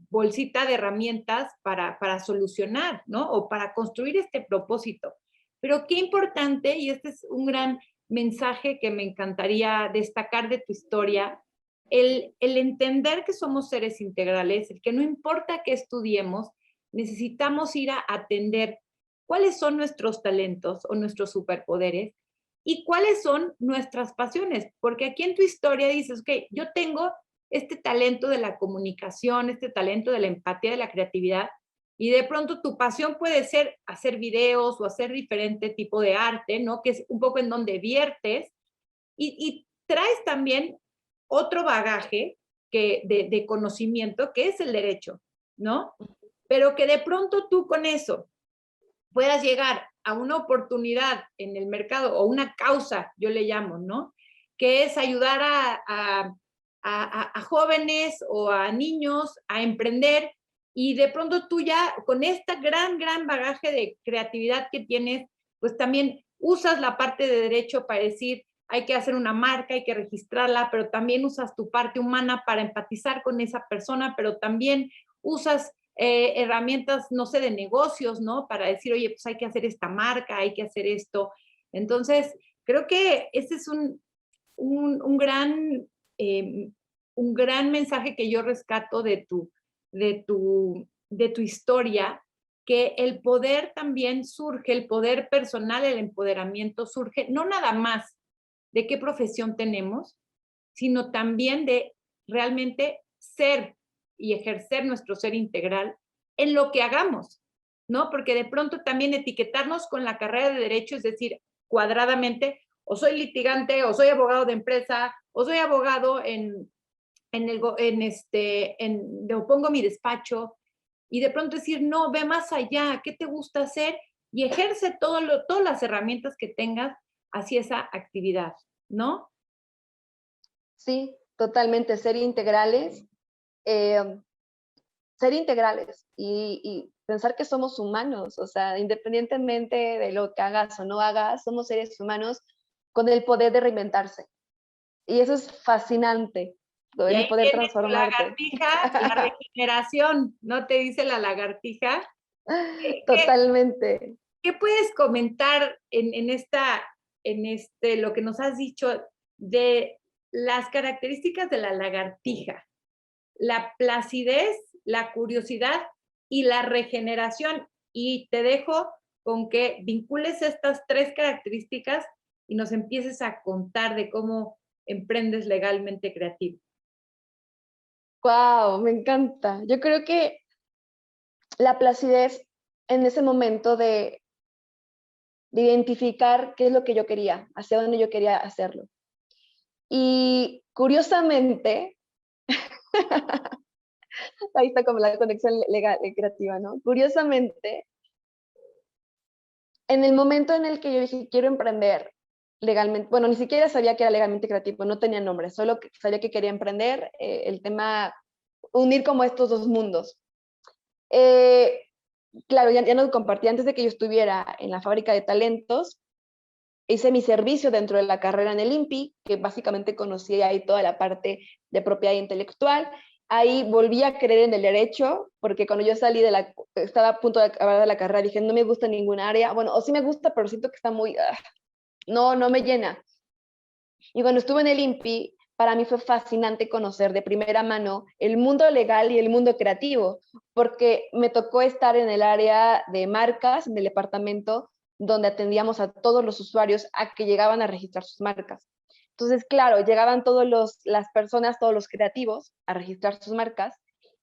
[SPEAKER 2] bolsita de herramientas para solucionar, ¿no? O para construir este propósito. Pero qué importante, y este es un gran mensaje que me encantaría destacar de tu historia, el entender que somos seres integrales, el que no importa qué estudiemos, necesitamos ir a atender cuáles son nuestros talentos o nuestros superpoderes y cuáles son nuestras pasiones, porque aquí en tu historia dices, ok, yo tengo este talento de la comunicación, este talento de la empatía, de la creatividad, y de pronto tu pasión puede ser hacer videos o hacer diferente tipo de arte, ¿no? Que es un poco en donde viertes y traes también otro bagaje de conocimiento que es el derecho, ¿no? Pero que de pronto tú con eso puedas llegar a una oportunidad en el mercado o una causa, yo le llamo, ¿no? Que es ayudar a jóvenes o a niños a emprender y de pronto tú ya con esta gran bagaje de creatividad que tienes, pues también usas la parte de derecho para decir, hay que hacer una marca, hay que registrarla, pero también usas tu parte humana para empatizar con esa persona, pero también usas herramientas, no sé, de negocios, ¿no? Para decir, oye, pues hay que hacer esta marca, hay que hacer esto. Entonces, creo que ese es un eh, un gran mensaje que yo rescato de tu historia, que el poder también surge, el poder personal, el empoderamiento surge, no nada más de qué profesión tenemos, sino también de realmente ser y ejercer nuestro ser integral en lo que hagamos. ¿no? Porque de pronto también etiquetarnos con la carrera de Derecho, es decir, cuadradamente, o soy litigante, o soy abogado de empresa, o soy abogado o pongo mi despacho, y de pronto decir, no, ve más allá, ¿qué te gusta hacer? Y ejerce todas las herramientas que tengas hacia esa actividad, ¿no?
[SPEAKER 1] Sí, totalmente, eh, ser integrales y pensar que somos humanos, o sea, independientemente de lo que hagas o no hagas, somos seres humanos con el poder de reinventarse. Y eso es fascinante,
[SPEAKER 2] Y
[SPEAKER 1] el
[SPEAKER 2] ahí
[SPEAKER 1] poder
[SPEAKER 2] viene tu
[SPEAKER 1] transformarte.
[SPEAKER 2] lagartija, la regeneración, ¿no te dice la lagartija? ¿Qué,
[SPEAKER 1] Totalmente.
[SPEAKER 2] qué puedes comentar lo que nos has dicho de las características de la lagartija? La placidez, la curiosidad y la regeneración. Y te dejo con que vincules estas tres características y nos empieces a contar de cómo emprendes legalmente creativo.
[SPEAKER 1] Wow, me encanta. Yo creo que la placidez en ese momento de identificar qué es lo que yo quería, hacia dónde yo quería hacerlo. Y curiosamente, ahí está como la conexión legal y creativa, ¿no? Curiosamente, en el momento en el que yo dije, quiero emprender legalmente, bueno, ni siquiera sabía que era legalmente creativo, no tenía nombre, solo sabía que quería emprender el tema, unir como estos dos mundos. Eh, claro, ya no compartí, antes de que yo estuviera en la fábrica de talentos, hice mi servicio dentro de la carrera en el INPI, que básicamente conocí ahí toda la parte de propiedad intelectual. Ahí volví a creer en el derecho, porque cuando yo salí estaba a punto de acabar la carrera, dije, no me gusta ninguna área, bueno, o sí me gusta, pero siento que está muy, no me llena. Y cuando estuve en el INPI, para mí fue fascinante conocer de primera mano el mundo legal y el mundo creativo, porque me tocó estar en el área de marcas, en el departamento donde atendíamos a todos los usuarios a que llegaban a registrar sus marcas. Entonces, claro, llegaban las personas, todos los creativos a registrar sus marcas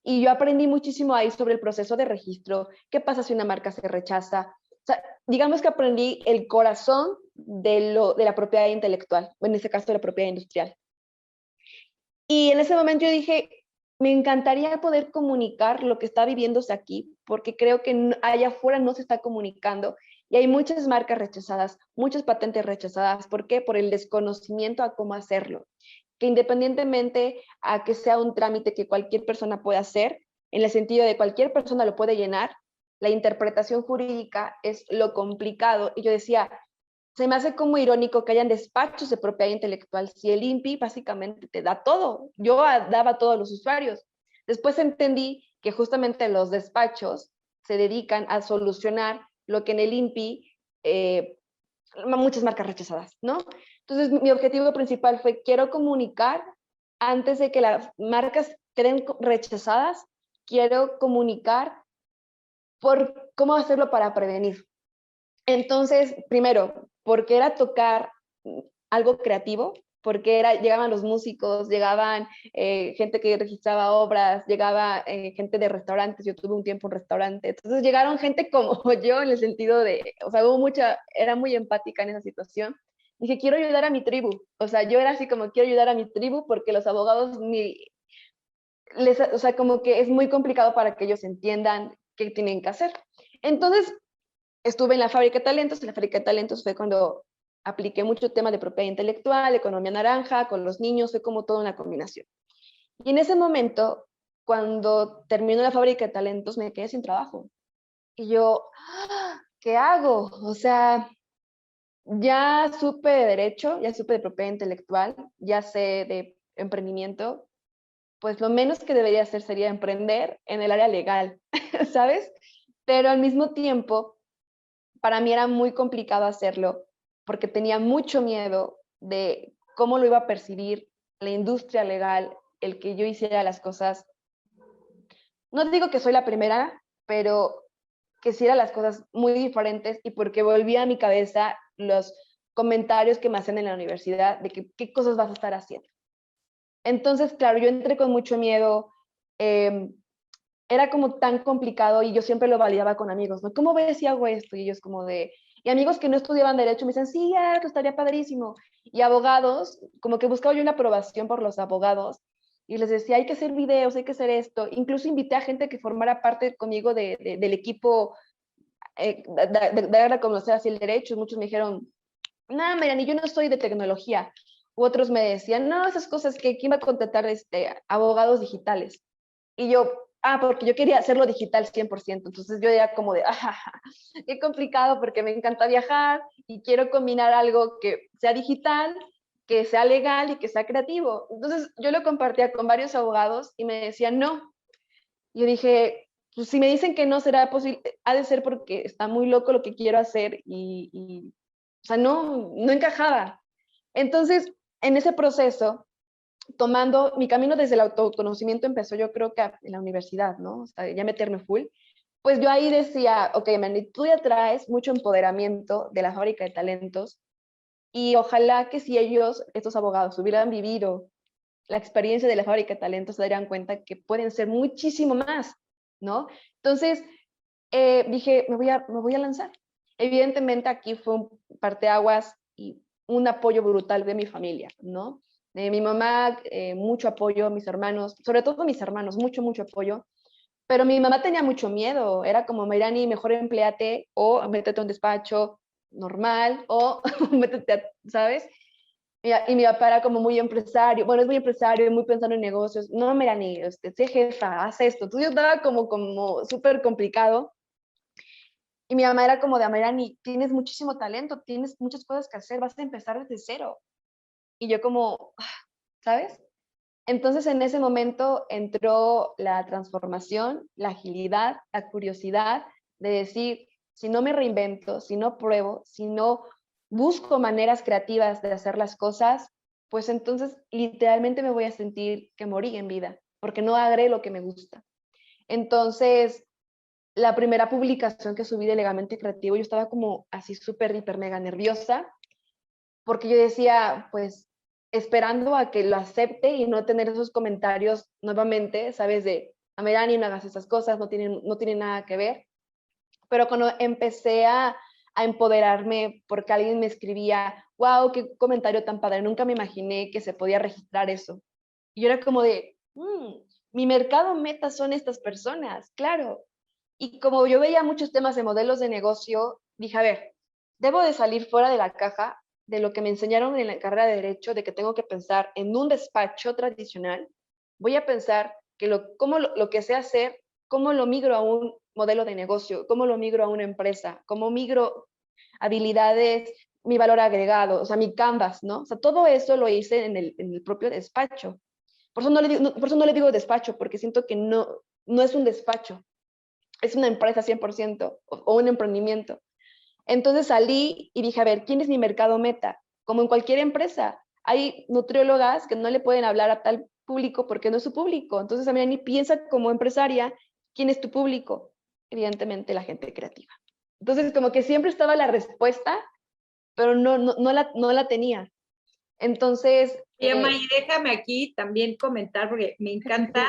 [SPEAKER 1] y yo aprendí muchísimo ahí sobre el proceso de registro, qué pasa si una marca se rechaza. O sea, digamos que aprendí el corazón de la propiedad intelectual, o en este caso de la propiedad industrial. Y en ese momento yo dije, me encantaría poder comunicar lo que está viviéndose aquí, porque creo que allá afuera no se está comunicando y hay muchas marcas rechazadas, muchas patentes rechazadas. ¿Por qué? Por el desconocimiento a cómo hacerlo. Que independientemente a que sea un trámite que cualquier persona pueda hacer, en el sentido de cualquier persona lo puede llenar, la interpretación jurídica es lo complicado. Y yo decía, se me hace como irónico que hayan despachos de propiedad intelectual si el INPI básicamente te da todo. Yo daba todo a los usuarios. Después entendí que justamente los despachos se dedican a solucionar lo que en el INPI, muchas marcas rechazadas, ¿no? Entonces mi objetivo principal fue, quiero comunicar antes de que las marcas queden rechazadas, quiero comunicar por cómo hacerlo para prevenir. Entonces, primero, porque era tocar algo creativo, porque llegaban los músicos, llegaban gente que registraba obras, llegaba gente de restaurantes, yo tuve un tiempo en restaurante, entonces llegaron gente como yo en el sentido de, o sea, era muy empática en esa situación. Dije, quiero ayudar a mi tribu, o sea, yo era así como, quiero ayudar a mi tribu porque los abogados o sea, como que es muy complicado para que ellos entiendan qué tienen que hacer. Entonces, estuve en la fábrica de talentos. En la fábrica de talentos fue cuando apliqué mucho tema de propiedad intelectual, economía naranja, con los niños, fue como toda una combinación. Y en ese momento, cuando terminó la fábrica de talentos, me quedé sin trabajo. Y yo, ¿qué hago? O sea, ya supe de derecho, ya supe de propiedad intelectual, ya sé de emprendimiento, pues lo menos que debería hacer sería emprender en el área legal, ¿sabes? Pero al mismo tiempo, para mí era muy complicado hacerlo porque tenía mucho miedo de cómo lo iba a percibir la industria legal, el que yo hiciera las cosas. No digo que soy la primera, pero que hiciera las cosas muy diferentes y porque volvía a mi cabeza los comentarios que me hacían en la universidad de que qué cosas vas a estar haciendo. Entonces, claro, yo entré con mucho miedo. era como tan complicado y yo siempre lo validaba con amigos, ¿no? ¿Cómo ves si hago esto? Y ellos como de... Y amigos que no estudiaban derecho me dicen, sí, esto estaría padrísimo. Y abogados, como que buscaba yo una aprobación por los abogados y les decía, hay que hacer videos, hay que hacer esto. Incluso invité a gente que formara parte conmigo del equipo de dar a conocer así el derecho. Muchos me dijeron, no, Melanie, yo no soy de tecnología. U otros me decían, no, esas cosas que quién va a contratar abogados digitales. Y yo, porque yo quería hacerlo digital 100%. Entonces yo era como de, qué complicado porque me encanta viajar y quiero combinar algo que sea digital, que sea legal y que sea creativo. Entonces yo lo compartía con varios abogados y me decían no. Yo dije, pues si me dicen que no será posible, ha de ser porque está muy loco lo que quiero hacer o sea, no encajaba. Entonces, en ese proceso, tomando mi camino desde el autoconocimiento empezó yo creo que en la universidad, ¿no? O sea, ya meterme full. Pues yo ahí decía, ok, Mandy, tú ya traes mucho empoderamiento de la fábrica de talentos y ojalá que si ellos, estos abogados, hubieran vivido la experiencia de la fábrica de talentos, se darían cuenta que pueden ser muchísimo más, ¿no? Entonces, dije, me voy a lanzar. Evidentemente aquí fue un parteaguas y un apoyo brutal de mi familia, ¿no? De mi mamá, mucho apoyo, mis hermanos, sobre todo mis hermanos, mucho apoyo. Pero mi mamá tenía mucho miedo, era como, Mayrani, mejor empleate o métete a un despacho normal o métete, ¿sabes? Y mi papá era como muy empresario, bueno, es muy empresario, muy pensando en negocios. No, Mayrani, sé jefa, haz esto. Entonces yo estaba como súper complicado. Y mi mamá era como de, Mayrani, tienes muchísimo talento, tienes muchas cosas que hacer, vas a empezar desde cero. Y yo como, ¿sabes? Entonces en ese momento entró la transformación, la agilidad, la curiosidad de decir, si no me reinvento, si no pruebo, si no busco maneras creativas de hacer las cosas, pues entonces literalmente me voy a sentir que morí en vida, porque no haré lo que me gusta. Entonces, la primera publicación que subí de Legalmente Creativo, yo estaba como así súper, hiper, mega nerviosa, porque yo decía, pues, esperando a que lo acepte y no tener esos comentarios nuevamente, ¿sabes? De, a Melanie, no hagas esas cosas, no tienen nada que ver. Pero cuando empecé a empoderarme porque alguien me escribía, wow, qué comentario tan padre, nunca me imaginé que se podía registrar eso. Y yo era como de, mi mercado meta son estas personas, claro. Y como yo veía muchos temas de modelos de negocio, dije, a ver, debo de salir fuera de la caja de lo que me enseñaron en la carrera de Derecho, de que tengo que pensar en un despacho tradicional. Voy a pensar que lo que sé hacer, cómo lo migro a un modelo de negocio, cómo lo migro a una empresa, cómo migro habilidades, mi valor agregado, o sea, mi canvas, ¿no? O sea, todo eso lo hice en el propio despacho. Por eso no le digo despacho, porque siento que no es un despacho, es una empresa 100% o un emprendimiento. Entonces salí y dije, a ver, ¿quién es mi mercado meta? Como en cualquier empresa, hay nutriólogas que no le pueden hablar a tal público porque no es su público. Entonces, a mí ni piensa como empresaria, ¿quién es tu público? Evidentemente, la gente creativa. Entonces, como que siempre estaba la respuesta, pero no la tenía. Entonces...
[SPEAKER 2] Y Emma, y déjame aquí también comentar, porque me encanta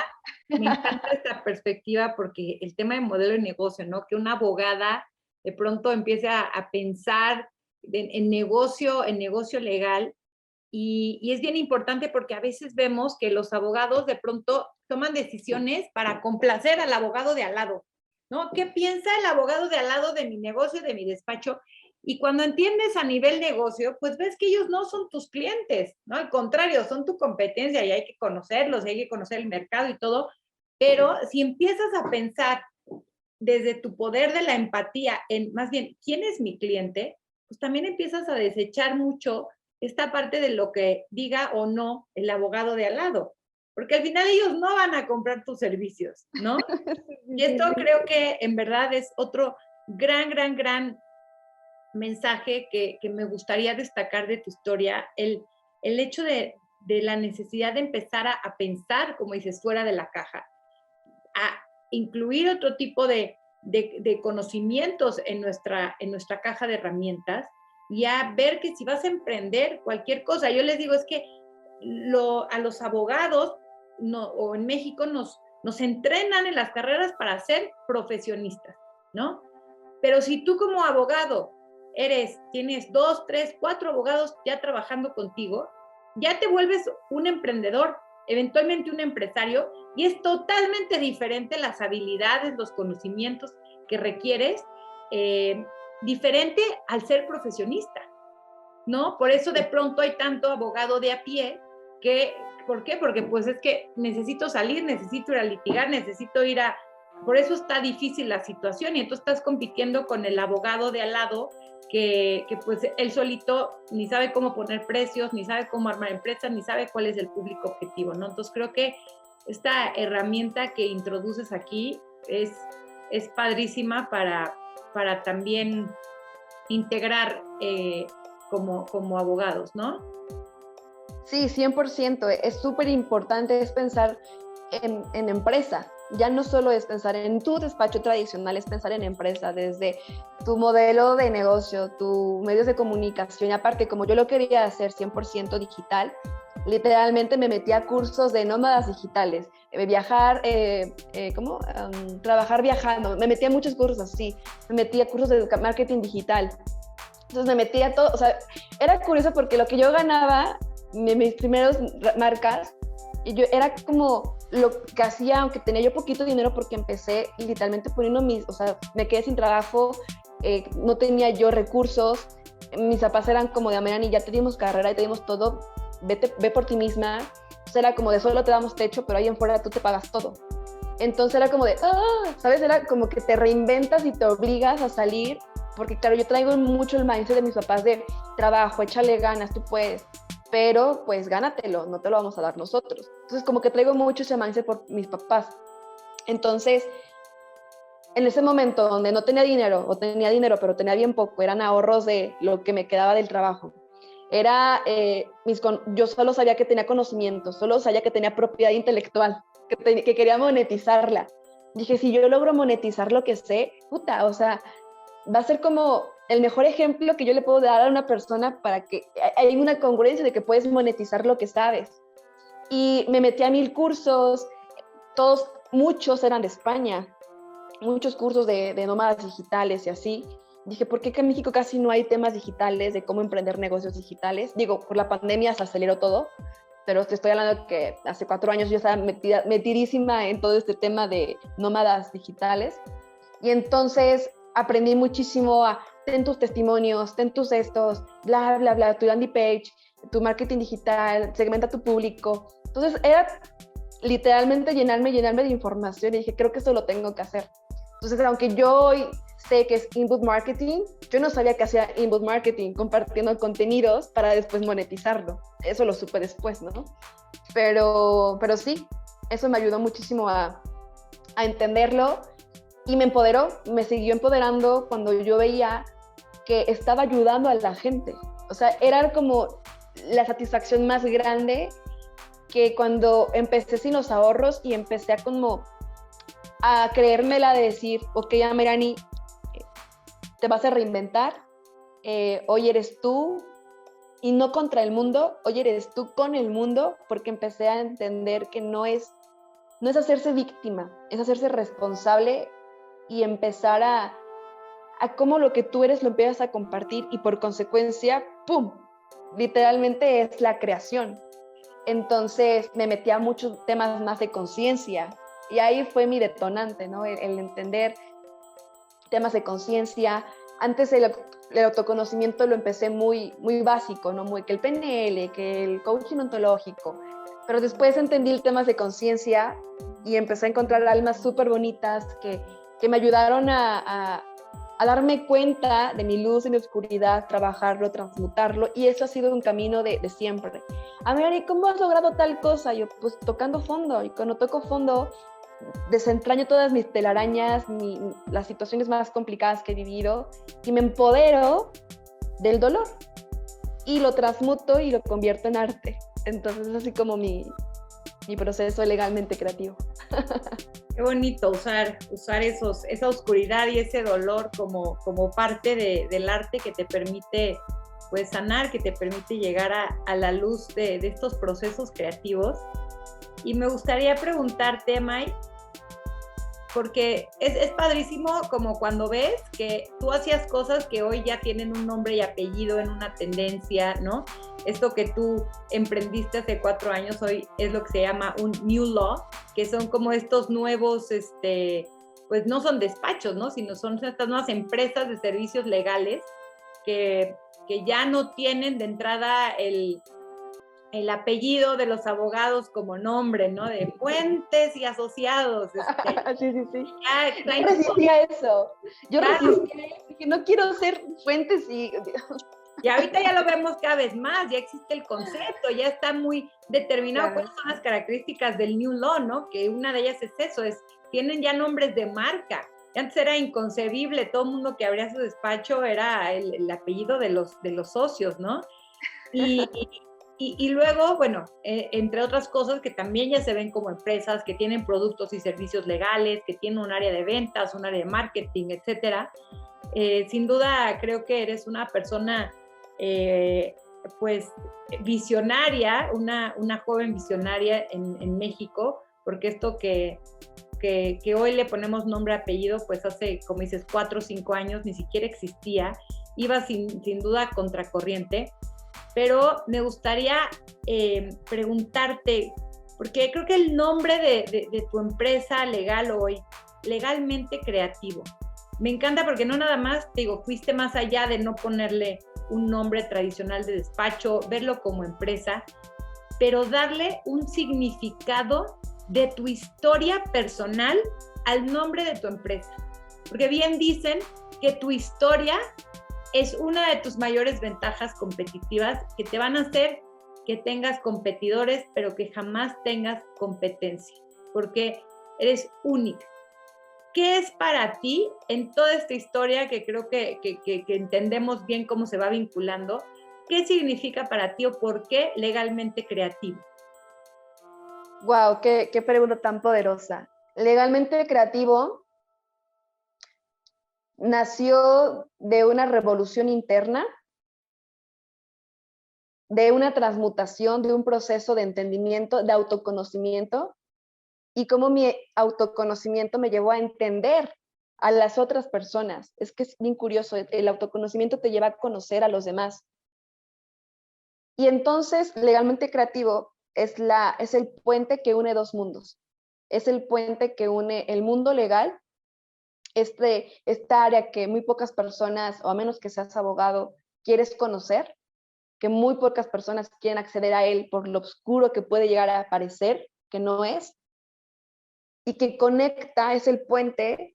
[SPEAKER 2] esta perspectiva, porque el tema de modelo de negocio, ¿no? Que una abogada de pronto empiece a pensar en negocio legal, y es bien importante porque a veces vemos que los abogados de pronto toman decisiones para complacer al abogado de al lado, ¿no? ¿Qué piensa el abogado de al lado de mi negocio, de mi despacho? Y cuando entiendes a nivel negocio, pues ves que ellos no son tus clientes, ¿no? Al contrario, son tu competencia y hay que conocerlos, y hay que conocer el mercado y todo. Pero si empiezas a pensar desde tu poder de la empatía en más bien, ¿quién es mi cliente? Pues también empiezas a desechar mucho esta parte de lo que diga o no el abogado de al lado, porque al final ellos no van a comprar tus servicios, ¿no? Y esto creo que en verdad es otro gran mensaje que me gustaría destacar de tu historia, el hecho de la necesidad de empezar a pensar, como dices, fuera de la caja, a incluir otro tipo de conocimientos en nuestra caja de herramientas, y a ver que si vas a emprender cualquier cosa, yo les digo, es que a los abogados o en México nos nos entrenan en las carreras para ser profesionistas, ¿no? Pero si tú como abogado tienes 2, 3, 4 abogados ya trabajando contigo, ya te vuelves un emprendedor, eventualmente un empresario, y es totalmente diferente las habilidades, los conocimientos que requieres, diferente al ser profesionista, ¿no? Por eso de pronto hay tanto abogado de a pie ¿por qué? Porque pues es que necesito salir, necesito ir a litigar, por eso está difícil la situación, y entonces estás compitiendo con el abogado de al lado que pues él solito ni sabe cómo poner precios, ni sabe cómo armar empresas, ni sabe cuál es el público objetivo, ¿no? Entonces creo que esta herramienta que introduces aquí es padrísima para también integrar como abogados, ¿no?
[SPEAKER 1] Sí, 100%. Es súper importante pensar en empresa. Ya no solo es pensar en tu despacho tradicional, es pensar en empresa, desde tu modelo de negocio, tus medios de comunicación. Y aparte, como yo lo quería hacer 100% digital, literalmente me metí a cursos de nómadas digitales, viajar, trabajar viajando. Me metí a muchos cursos así, me metí a cursos de marketing digital. Entonces me metí a todo, o sea, era curioso porque lo que yo ganaba, mis primeros marcas, y yo era como lo que hacía, aunque tenía yo poquito dinero, porque empecé literalmente poniendo o sea, me quedé sin trabajo, no tenía yo recursos, mis papás eran como de Amerani, ya teníamos carrera y teníamos todo, ve por ti misma. Entonces era como de solo te damos techo, pero ahí en fuera tú te pagas todo. Entonces era como de, ¿sabes? Era como que te reinventas y te obligas a salir, porque claro, yo traigo mucho el mindset de mis papás de trabajo, échale ganas, tú puedes, pero pues gánatelo, no te lo vamos a dar nosotros. Entonces como que traigo mucho ese mindset por mis papás. Entonces, en ese momento donde no tenía dinero, o tenía dinero pero tenía bien poco, eran ahorros de lo que me quedaba del trabajo. Yo solo sabía que tenía conocimiento, solo sabía que tenía propiedad intelectual, que quería monetizarla. Dije, si yo logro monetizar lo que sé, puta, o sea, va a ser como el mejor ejemplo que yo le puedo dar a una persona para que hay una congruencia de que puedes monetizar lo que sabes. Y me metí a 1000 cursos, muchos eran de España, muchos cursos de nómadas digitales y así. Dije, ¿por qué que en México casi no hay temas digitales de cómo emprender negocios digitales? Digo, por la pandemia se aceleró todo, pero te estoy hablando de que hace 4 años yo estaba metidísima en todo este tema de nómadas digitales. Y entonces aprendí muchísimo ten tus testimonios, ten tus bla, bla, bla, tu landing page, tu marketing digital, segmenta tu público. Entonces era literalmente llenarme de información y dije, creo que esto lo tengo que hacer. Entonces, aunque yo hoy sé que es inbound marketing, yo no sabía que hacía inbound marketing compartiendo contenidos para después monetizarlo. Eso lo supe después, ¿no? Pero sí, eso me ayudó muchísimo a entenderlo y me empoderó, me siguió empoderando cuando yo veía que estaba ayudando a la gente. O sea, era como la satisfacción más grande que cuando empecé sin los ahorros y empecé a creérmela de decir, ok, Amerani, te vas a reinventar, hoy eres tú, y no contra el mundo, hoy eres tú con el mundo, porque empecé a entender que no es hacerse víctima, es hacerse responsable y empezar a cómo lo que tú eres lo empiezas a compartir y por consecuencia, ¡pum!, literalmente es la creación. Entonces me metí a muchos temas más de conciencia y ahí fue mi detonante, ¿no? El entender temas de conciencia. Antes el autoconocimiento lo empecé muy, muy básico, ¿no? Que el PNL, que el coaching ontológico, pero después entendí el temas de conciencia y empecé a encontrar almas súper bonitas que me ayudaron a darme cuenta de mi luz y mi oscuridad, trabajarlo, transmutarlo, y eso ha sido un camino de siempre. A ver, ¿y cómo has logrado tal cosa? Yo, pues tocando fondo, y cuando toco fondo, desentraño todas mis telarañas, las situaciones más complicadas que he vivido, y me empodero del dolor, y lo transmuto y lo convierto en arte. Entonces es así como mi proceso legalmente creativo.
[SPEAKER 2] Qué bonito usar esa oscuridad y ese dolor como parte del arte que te permite pues sanar, que te permite llegar a la luz de estos procesos creativos. Y me gustaría preguntarte, May, porque es padrísimo como cuando ves que tú hacías cosas que hoy ya tienen un nombre y apellido en una tendencia, ¿no? Esto que tú emprendiste hace 4 años, hoy es lo que se llama un new law, que son como estos nuevos, pues no son despachos, ¿no? Sino son estas nuevas empresas de servicios legales que ya no tienen de entrada el apellido de los abogados como nombre, ¿no? De Fuentes y Asociados.
[SPEAKER 1] Sí, sí, sí.
[SPEAKER 2] Ya,
[SPEAKER 1] Yo resistía eso. Yo
[SPEAKER 2] claro.
[SPEAKER 1] resistía eso. Dije, no quiero ser Fuentes y...
[SPEAKER 2] Y ahorita ya lo vemos cada vez más, ya existe el concepto, ya está muy determinado cuáles son las características del New Law, ¿no? Que una de ellas es eso, tienen ya nombres de marca. Antes era inconcebible, todo el mundo que abría su despacho era el apellido de los socios, ¿no? Y luego, bueno, entre otras cosas que también ya se ven como empresas que tienen productos y servicios legales, que tienen un área de ventas, un área de marketing, etcétera. Sin duda creo que eres una persona pues visionaria, una joven visionaria en México, porque esto que hoy le ponemos nombre y apellido, pues hace, como dices, 4 o 5 años ni siquiera existía, iba sin duda contracorriente, pero me gustaría preguntarte, porque creo que el nombre de tu empresa legal hoy, Legalmente Creativo, me encanta porque no nada más, te digo, fuiste más allá de no ponerle un nombre tradicional de despacho, verlo como empresa, pero darle un significado de tu historia personal al nombre de tu empresa. Porque bien dicen que tu historia es una de tus mayores ventajas competitivas que te van a hacer que tengas competidores, pero que jamás tengas competencia, porque eres única. ¿Qué es para ti en toda esta historia que creo que entendemos bien cómo se va vinculando? ¿Qué significa para ti o por qué Legalmente Creativo?
[SPEAKER 1] Wow, qué pregunta tan poderosa. Legalmente Creativo nació de una revolución interna, de una transmutación, de un proceso de entendimiento, de autoconocimiento, y cómo mi autoconocimiento me llevó a entender a las otras personas. Es que es bien curioso, el autoconocimiento te lleva a conocer a los demás. Y entonces, Legalmente Creativo es el puente que une dos mundos. Es el puente que une el mundo legal, esta área que muy pocas personas, o a menos que seas abogado, quieres conocer, que muy pocas personas quieren acceder a él por lo oscuro que puede llegar a parecer, que no es, y que conecta, es el puente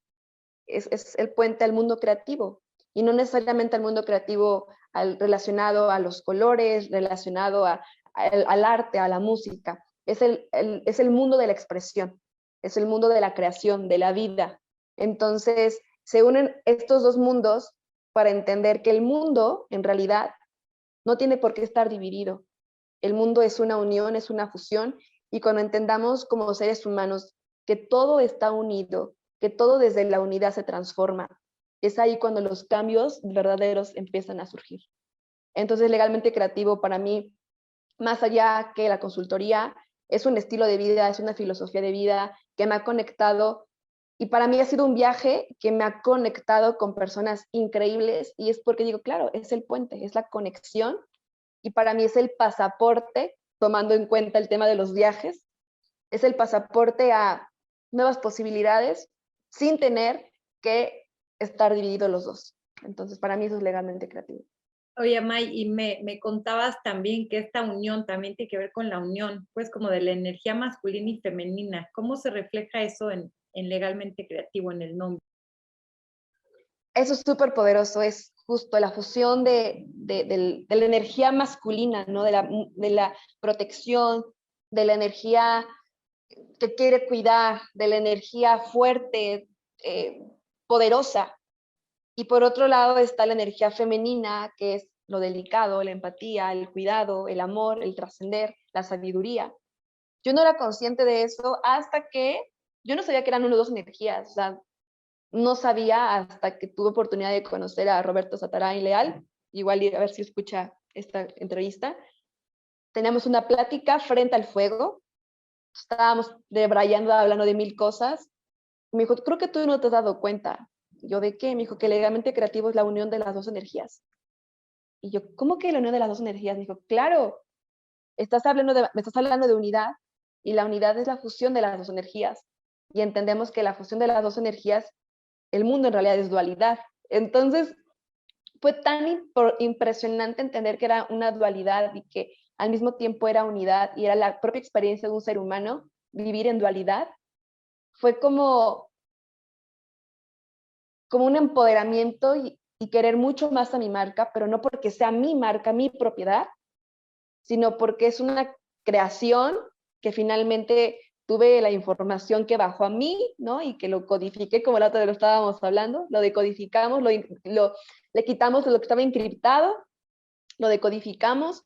[SPEAKER 1] al mundo creativo, y no necesariamente al mundo creativo relacionado a los colores, relacionado al arte, a la música. Es el mundo de la expresión, es el mundo de la creación, de la vida. Entonces, se unen estos dos mundos para entender que el mundo, en realidad, no tiene por qué estar dividido. El mundo es una unión, es una fusión, y cuando entendamos como seres humanos que todo está unido, que todo desde la unidad se transforma, es ahí cuando los cambios verdaderos empiezan a surgir. Entonces, Legalmente Creativo para mí, más allá que la consultoría, es un estilo de vida, es una filosofía de vida que me ha conectado, y para mí ha sido un viaje que me ha conectado con personas increíbles, y es porque digo, claro, es el puente, es la conexión, y para mí es el pasaporte, tomando en cuenta el tema de los viajes, es el pasaporte a nuevas posibilidades sin tener que estar divididos los dos. Entonces, para mí eso es Legalmente Creativo.
[SPEAKER 2] Oye, May, y me contabas también que esta unión también tiene que ver con la unión, pues como de la energía masculina y femenina. ¿Cómo se refleja eso en Legalmente Creativo, en el nombre?
[SPEAKER 1] Eso es súper poderoso, es justo la fusión de la energía masculina, ¿no? De la protección, de la energía que quiere cuidar, de la energía fuerte, poderosa. Y por otro lado está la energía femenina, que es lo delicado, la empatía, el cuidado, el amor, el trascender, la sabiduría. Yo no era consciente de eso hasta que yo no sabía que eran unas dos energías. O sea, no sabía hasta que tuve oportunidad de conocer a Roberto Sataray Leal, igual a ver si escucha esta entrevista. Teníamos una plática frente al fuego, estábamos debrayando, hablando de mil cosas, Me dijo, creo que tú no te has dado cuenta. Yo, ¿de qué? Me dijo que legalmente creativo es la unión de las dos energías. Y yo, ¿cómo que la unión de las dos energías? Me dijo, claro, me estás hablando de unidad, y la unidad es la fusión de las dos energías. Y entendemos que la fusión de las dos energías, el mundo en realidad es dualidad. Entonces, fue tan impresionante entender que era una dualidad y que al mismo tiempo era unidad y era la propia experiencia de un ser humano vivir en dualidad. Fue como un empoderamiento y querer mucho más a mi marca, pero no porque sea mi marca, mi propiedad, sino porque es una creación que finalmente tuve la información que bajó a mí, ¿no? Y que lo codifiqué, como la otra vez lo estábamos hablando, lo decodificamos, le quitamos lo que estaba encriptado, lo decodificamos,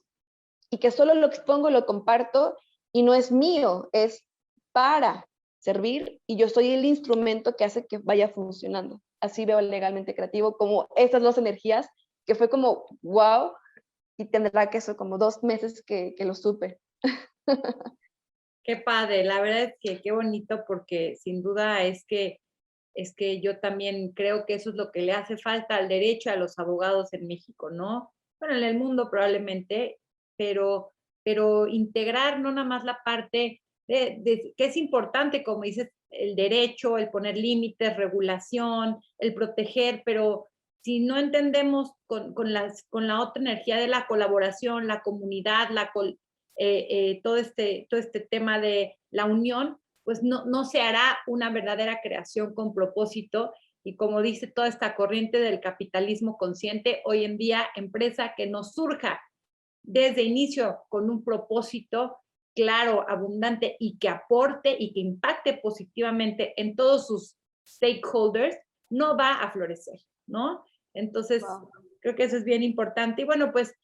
[SPEAKER 1] y que solo lo expongo, lo comparto, y no es mío, es para servir, y yo soy el instrumento que hace que vaya funcionando. Así veo el legalmente creativo, como estas dos energías, que fue como, wow, y tendrá que eso, como 2 meses que lo supe.
[SPEAKER 2] Qué padre, la verdad es que qué bonito porque sin duda es que yo también creo que eso es lo que le hace falta al derecho a los abogados en México, ¿no? Bueno, en el mundo probablemente, pero integrar no nada más la parte que es importante, como dices, el derecho, el poner límites, regulación, el proteger, pero si no entendemos con la otra energía de la colaboración, la comunidad, todo este tema de la unión, pues no se hará una verdadera creación con propósito. Y como dice toda esta corriente del capitalismo consciente, hoy en día, empresa que nos surja desde inicio con un propósito claro, abundante y que aporte y que impacte positivamente en todos sus stakeholders, no va a florecer, ¿no? Entonces, wow, creo que eso es bien importante. Y bueno, pues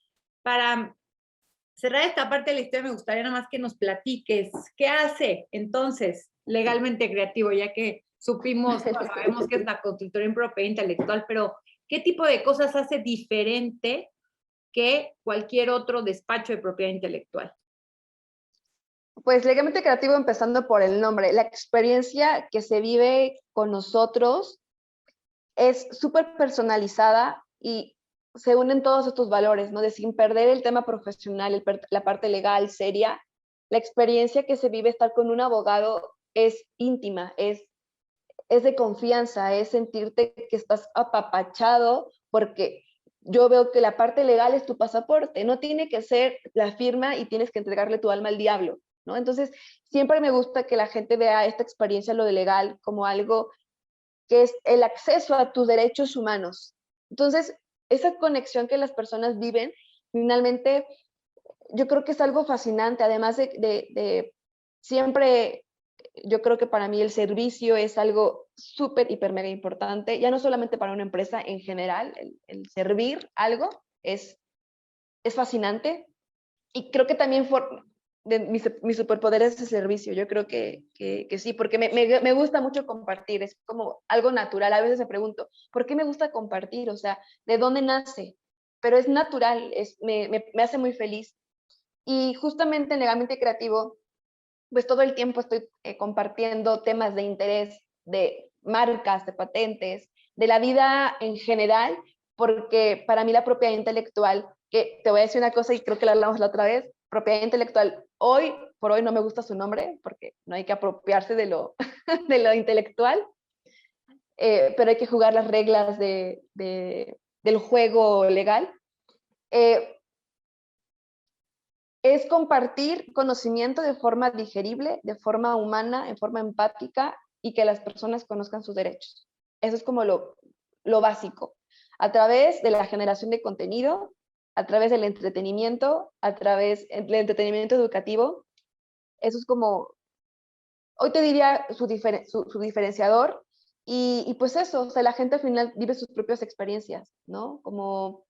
[SPEAKER 2] para cerrar esta parte de la historia, me gustaría nada más que nos platiques qué hace entonces legalmente creativo, ya que supimos, sabemos que es la consultoría en propiedad intelectual, pero ¿qué tipo de cosas hace diferente que cualquier otro despacho de propiedad intelectual?
[SPEAKER 1] Pues legalmente creativo, empezando por el nombre, la experiencia que se vive con nosotros es súper personalizada y se unen todos estos valores, ¿no? De sin perder el tema profesional, la parte legal, seria, la experiencia que se vive estar con un abogado es íntima, es de confianza, es sentirte que estás apapachado, porque yo veo que la parte legal es tu pasaporte, no tiene que ser la firma y tienes que entregarle tu alma al diablo, ¿no? Entonces, siempre me gusta que la gente vea esta experiencia, lo de legal, como algo que es el acceso a tus derechos humanos. Entonces, esa conexión que las personas viven, finalmente, yo creo que es algo fascinante, además de siempre, yo creo que para mí el servicio es algo súper, hiper, mega importante, ya no solamente para una empresa en general, el servir algo es fascinante, y creo que también mi superpoder es el servicio. Yo creo que sí, porque me gusta mucho compartir, es como algo natural. A veces me pregunto, ¿por qué me gusta compartir? O sea, ¿de dónde nace? Pero es natural, me hace muy feliz. Y justamente en Legalmente Creativo, pues todo el tiempo estoy compartiendo temas de interés, de marcas, de patentes, de la vida en general, porque para mí la propiedad intelectual, que te voy a decir una cosa y creo que la hablamos la otra vez, propiedad intelectual, hoy por hoy no me gusta su nombre, porque no hay que apropiarse de lo, de lo intelectual, pero hay que jugar las reglas del juego legal. Es compartir conocimiento de forma digerible, de forma humana, en forma empática, y que las personas conozcan sus derechos. Eso es como lo básico. A través de la generación de contenido, a través del entretenimiento, a través del entretenimiento educativo. Eso es como, hoy te diría su diferenciador. Y pues eso, o sea, la gente al final vive sus propias experiencias, ¿no? Como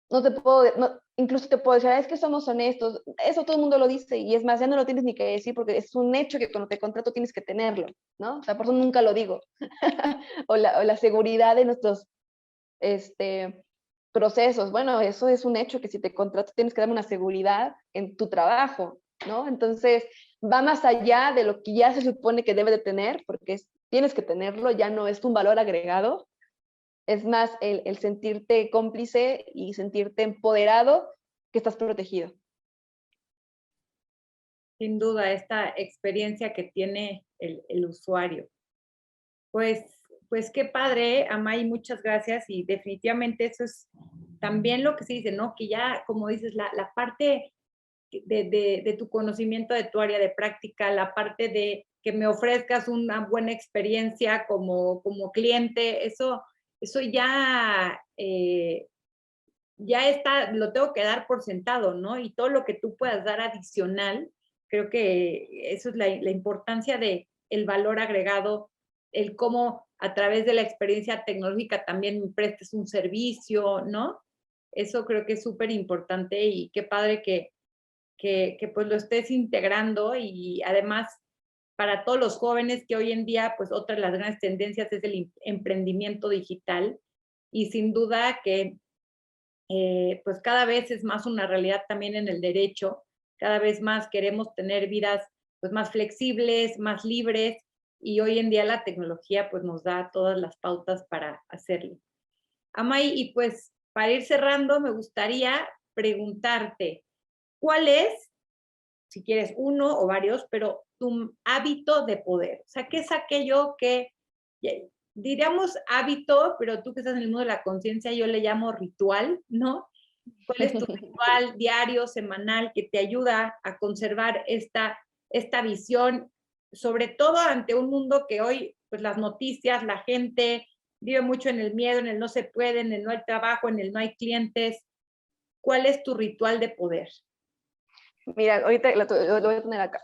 [SPEAKER 1] no te puedo, no, incluso te puedo decir, es que somos honestos, eso todo el mundo lo dice, y es más, ya no lo tienes ni que decir, porque es un hecho que cuando te contrato tienes que tenerlo, ¿no? O sea, por eso nunca lo digo. o la seguridad de nuestros procesos, bueno, eso es un hecho, que si te contrato tienes que darme una seguridad en tu trabajo, ¿no? Entonces, va más allá de lo que ya se supone que debe de tener, porque tienes que tenerlo, ya no es un valor agregado, es más el sentirte cómplice y sentirte empoderado que estás protegido.
[SPEAKER 2] Sin duda, esta experiencia que tiene el usuario. Pues, pues qué padre, Amay, muchas gracias. Y definitivamente eso es también lo que se dice, ¿no? Que ya, como dices, la parte de tu conocimiento de tu área de práctica, la parte de que me ofrezcas una buena experiencia como cliente, eso ya, ya está, lo tengo que dar por sentado, ¿no? Y todo lo que tú puedas dar adicional, creo que eso es la importancia de el valor agregado, el cómo a través de la experiencia tecnológica también prestes un servicio, ¿no? Eso creo que es súper importante y qué padre que pues lo estés integrando y además para todos los jóvenes que hoy en día pues otra de las grandes tendencias es el emprendimiento digital y sin duda que pues cada vez es más una realidad también en el derecho, cada vez más queremos tener vidas pues más flexibles, más libres y hoy en día la tecnología pues nos da todas las pautas para hacerlo. Amay, y pues para ir cerrando me gustaría preguntarte, ¿cuál es, si quieres uno o varios, pero tu hábito de poder? O sea, ¿qué es aquello que diríamos hábito, pero tú que estás en el mundo de la conciencia, yo le llamo ritual, ¿no? ¿Cuál es tu ritual diario, semanal, que te ayuda a conservar esta visión, sobre todo ante un mundo que hoy, pues las noticias, la gente vive mucho en el miedo, en el no se puede, en el no hay trabajo, en el no hay clientes? ¿Cuál es tu ritual de poder?
[SPEAKER 1] Mira, ahorita lo voy a tener acá.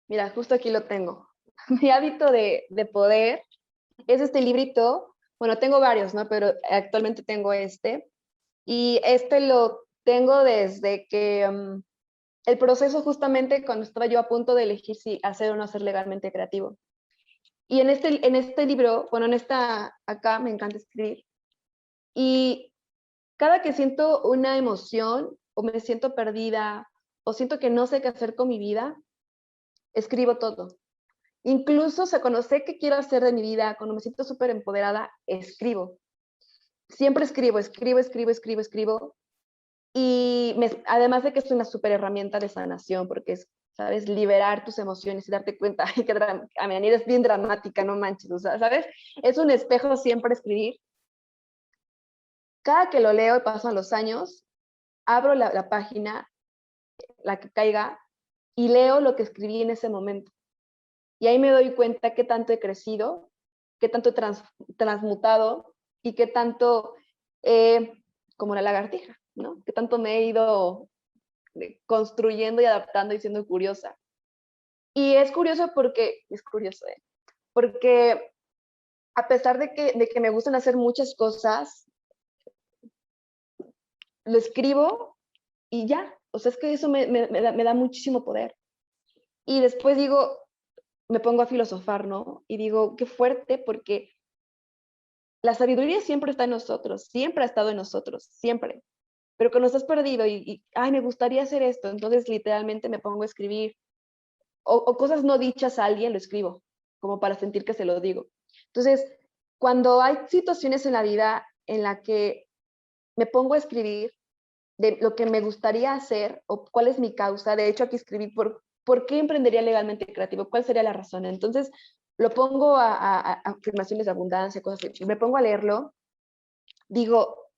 [SPEAKER 1] Mira, justo aquí lo tengo. Mi hábito de poder es este librito. Bueno, tengo varios, ¿no? Pero actualmente tengo este. Y este lo tengo desde que el proceso justamente cuando estaba yo a punto de elegir si hacer o no hacer legalmente creativo. Y en este libro, bueno, en esta, acá me encanta escribir. Y cada que siento una emoción o me siento perdida o siento que no sé qué hacer con mi vida, escribo todo. Incluso, o sea, cuando sé qué quiero hacer de mi vida, cuando me siento súper empoderada, escribo. Siempre escribo, escribo, escribo, escribo, escribo. Y además de que es una súper herramienta de sanación, porque es, ¿sabes? Liberar tus emociones y darte cuenta que a mi manera es bien dramática, no manches, o sea, ¿sabes? Es un espejo siempre escribir. Cada que lo leo y pasan los años, abro la página, la que caiga, y leo lo que escribí en ese momento. Y ahí me doy cuenta qué tanto he crecido, qué tanto he transmutado y qué tanto, como la lagartija, ¿no? Qué tanto me he ido construyendo y adaptando y siendo curiosa. Y es curioso porque, porque a pesar de que me gustan hacer muchas cosas, lo escribo y ya. O sea, es que eso me da muchísimo poder. Y después digo, me pongo a filosofar, ¿no? Y digo, qué fuerte, porque la sabiduría siempre está en nosotros, siempre ha estado en nosotros, siempre. Pero cuando estás perdido ay, me gustaría hacer esto, entonces literalmente me pongo a escribir. O cosas no dichas a alguien, lo escribo, como para sentir que se lo digo. Entonces, cuando hay situaciones en la vida en la que me pongo a escribir de lo que me gustaría hacer o cuál es mi causa, de hecho aquí escribí por qué emprendería legalmente creativo, cuál sería la razón. Entonces, lo pongo a afirmaciones de abundancia, cosas así, y me pongo a leerlo, digo,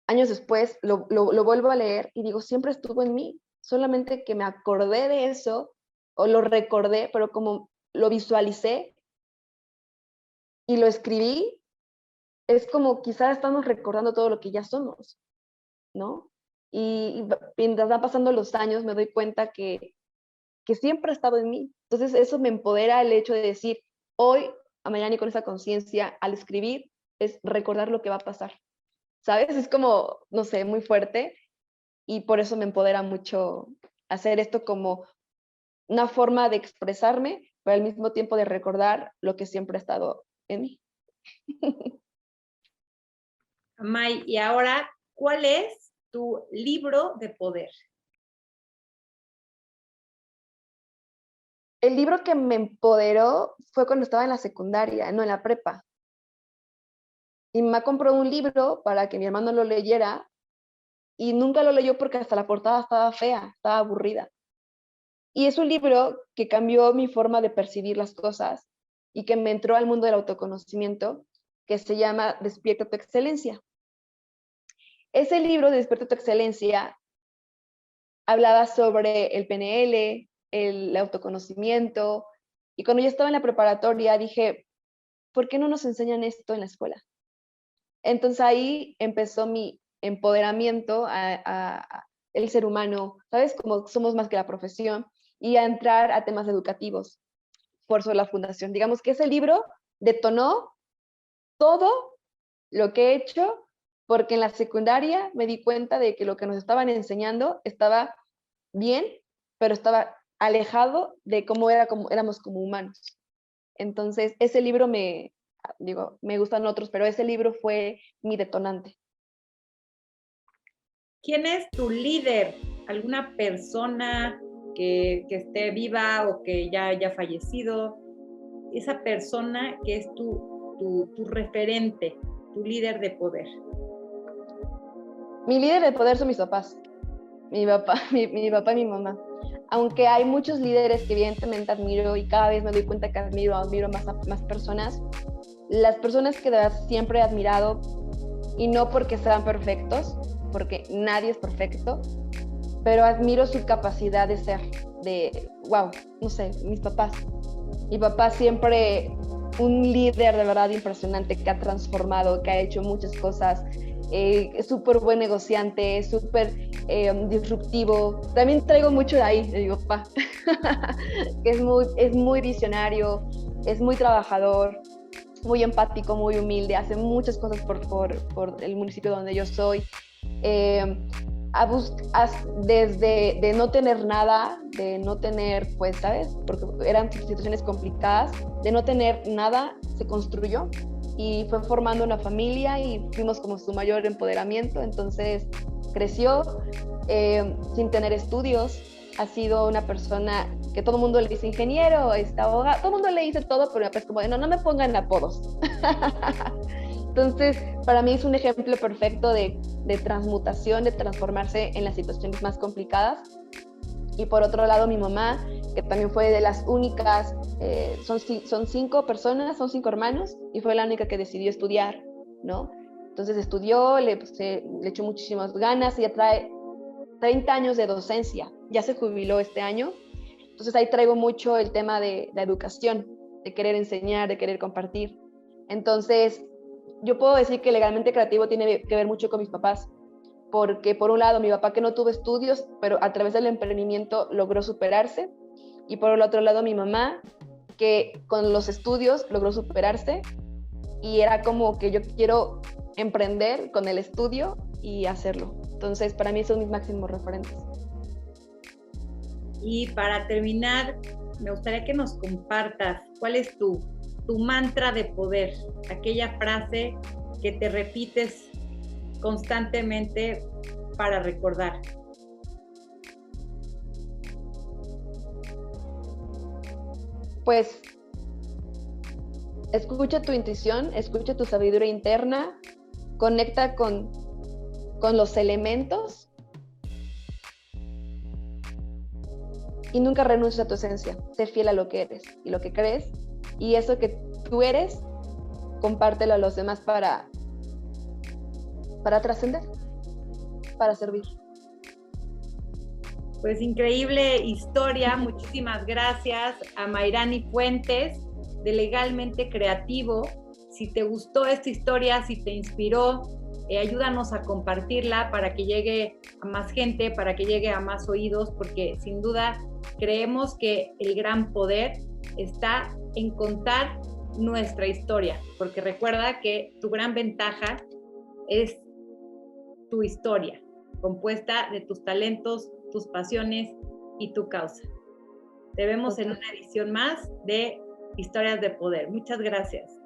[SPEAKER 1] años después lo vuelvo a leer y digo, siempre estuvo en mí, solamente que me acordé de eso o lo recordé, pero como lo visualicé y lo escribí, es como quizás estamos recordando todo lo que ya somos, ¿no? Y mientras van pasando los años me doy cuenta que siempre ha estado en mí. Entonces eso me empodera el hecho de decir, hoy, a mañana y con esa conciencia, al escribir, es recordar lo que va a pasar. ¿Sabes? Es como, no sé, muy fuerte y por eso me empodera mucho hacer esto como una forma de expresarme, pero al mismo tiempo de recordar lo que siempre ha estado en mí.
[SPEAKER 2] May, y ahora, ¿cuál es tu libro de poder?
[SPEAKER 1] El libro que me empoderó fue cuando estaba en la secundaria, no en la prepa. Mi mamá compró un libro para que mi hermano lo leyera y nunca lo leyó porque hasta la portada estaba fea, estaba aburrida. Y es un libro que cambió mi forma de percibir las cosas y que me entró al mundo del autoconocimiento, que se llama Despierta tu excelencia. Ese libro de Despierta tu excelencia hablaba sobre el PNL, el autoconocimiento, y cuando yo estaba en la preparatoria dije, ¿por qué no nos enseñan esto en la escuela? Entonces ahí empezó mi empoderamiento a el ser humano, ¿sabes? Como somos más que la profesión, y a entrar a temas educativos por eso la fundación. Digamos que ese libro detonó todo lo que he hecho, porque en la secundaria me di cuenta de que lo que nos estaban enseñando estaba bien, pero estaba alejado de cómo éramos como humanos. Entonces, ese libro me gustan otros, pero ese libro fue mi detonante.
[SPEAKER 2] ¿Quién es tu líder? ¿Alguna persona que esté viva o que ya haya fallecido? Esa persona que es tu referente, tu líder de poder.
[SPEAKER 1] Mi líder de poder son mis papás, mi papá, mi papá y mi mamá. Aunque hay muchos líderes que evidentemente admiro y cada vez me doy cuenta que admiro más a más personas, las personas que de verdad siempre he admirado, y no porque sean perfectos, porque nadie es perfecto, pero admiro su capacidad de ser, wow, no sé, mis papás. Mi papá siempre un líder de verdad impresionante que ha transformado, que ha hecho muchas cosas, es súper buen negociante, súper disruptivo. También traigo mucho de ahí, de mi papá, que es muy visionario, es muy trabajador, muy empático, muy humilde, hace muchas cosas por el municipio donde yo soy. Eh, desde de no tener nada, de no tener, pues, ¿sabes? Porque eran situaciones complicadas, de no tener nada, se construyó y fue formando una familia y fuimos como su mayor empoderamiento. Entonces creció sin tener estudios, ha sido una persona que todo el mundo le dice ingeniero, abogado, todo el mundo le dice todo, pero es como de no me pongan apodos. Entonces, para mí es un ejemplo perfecto de transmutación, de transformarse en las situaciones más complicadas. Y por otro lado, mi mamá, que también fue de las únicas, son 5 personas, son 5 hermanos, y fue la única que decidió estudiar, ¿no? Entonces estudió, le echó muchísimas ganas, y ya trae 30 años de docencia, ya se jubiló este año. Entonces ahí traigo mucho el tema de la educación, de querer enseñar, de querer compartir. Entonces, yo puedo decir que Legalmente Creativo tiene que ver mucho con mis papás, porque por un lado mi papá, que no tuvo estudios, pero a través del emprendimiento logró superarse, y por el otro lado mi mamá, que con los estudios logró superarse, y era como que yo quiero emprender con el estudio y hacerlo. Entonces, para mí son mis máximos referentes.
[SPEAKER 2] Y para terminar, me gustaría que nos compartas cuál es tu mantra de poder, aquella frase que te repites constantemente para recordar.
[SPEAKER 1] Pues escucha tu intuición, escucha tu sabiduría interna, conecta con los elementos y nunca renuncies a tu esencia. Sé fiel a lo que eres y lo que crees, y eso que tú eres, compártelo a los demás para trascender, para servir.
[SPEAKER 2] Pues increíble historia, muchísimas gracias a Mayrani Fuentes de Legalmente Creativo. Si te gustó esta historia, si te inspiró, ayúdanos a compartirla para que llegue a más gente, para que llegue a más oídos, porque sin duda creemos que el gran poder está en contar nuestra historia, porque recuerda que tu gran ventaja es tu historia, compuesta de tus talentos, tus pasiones y tu causa. Te vemos en una edición más de Historias de Poder. Muchas gracias.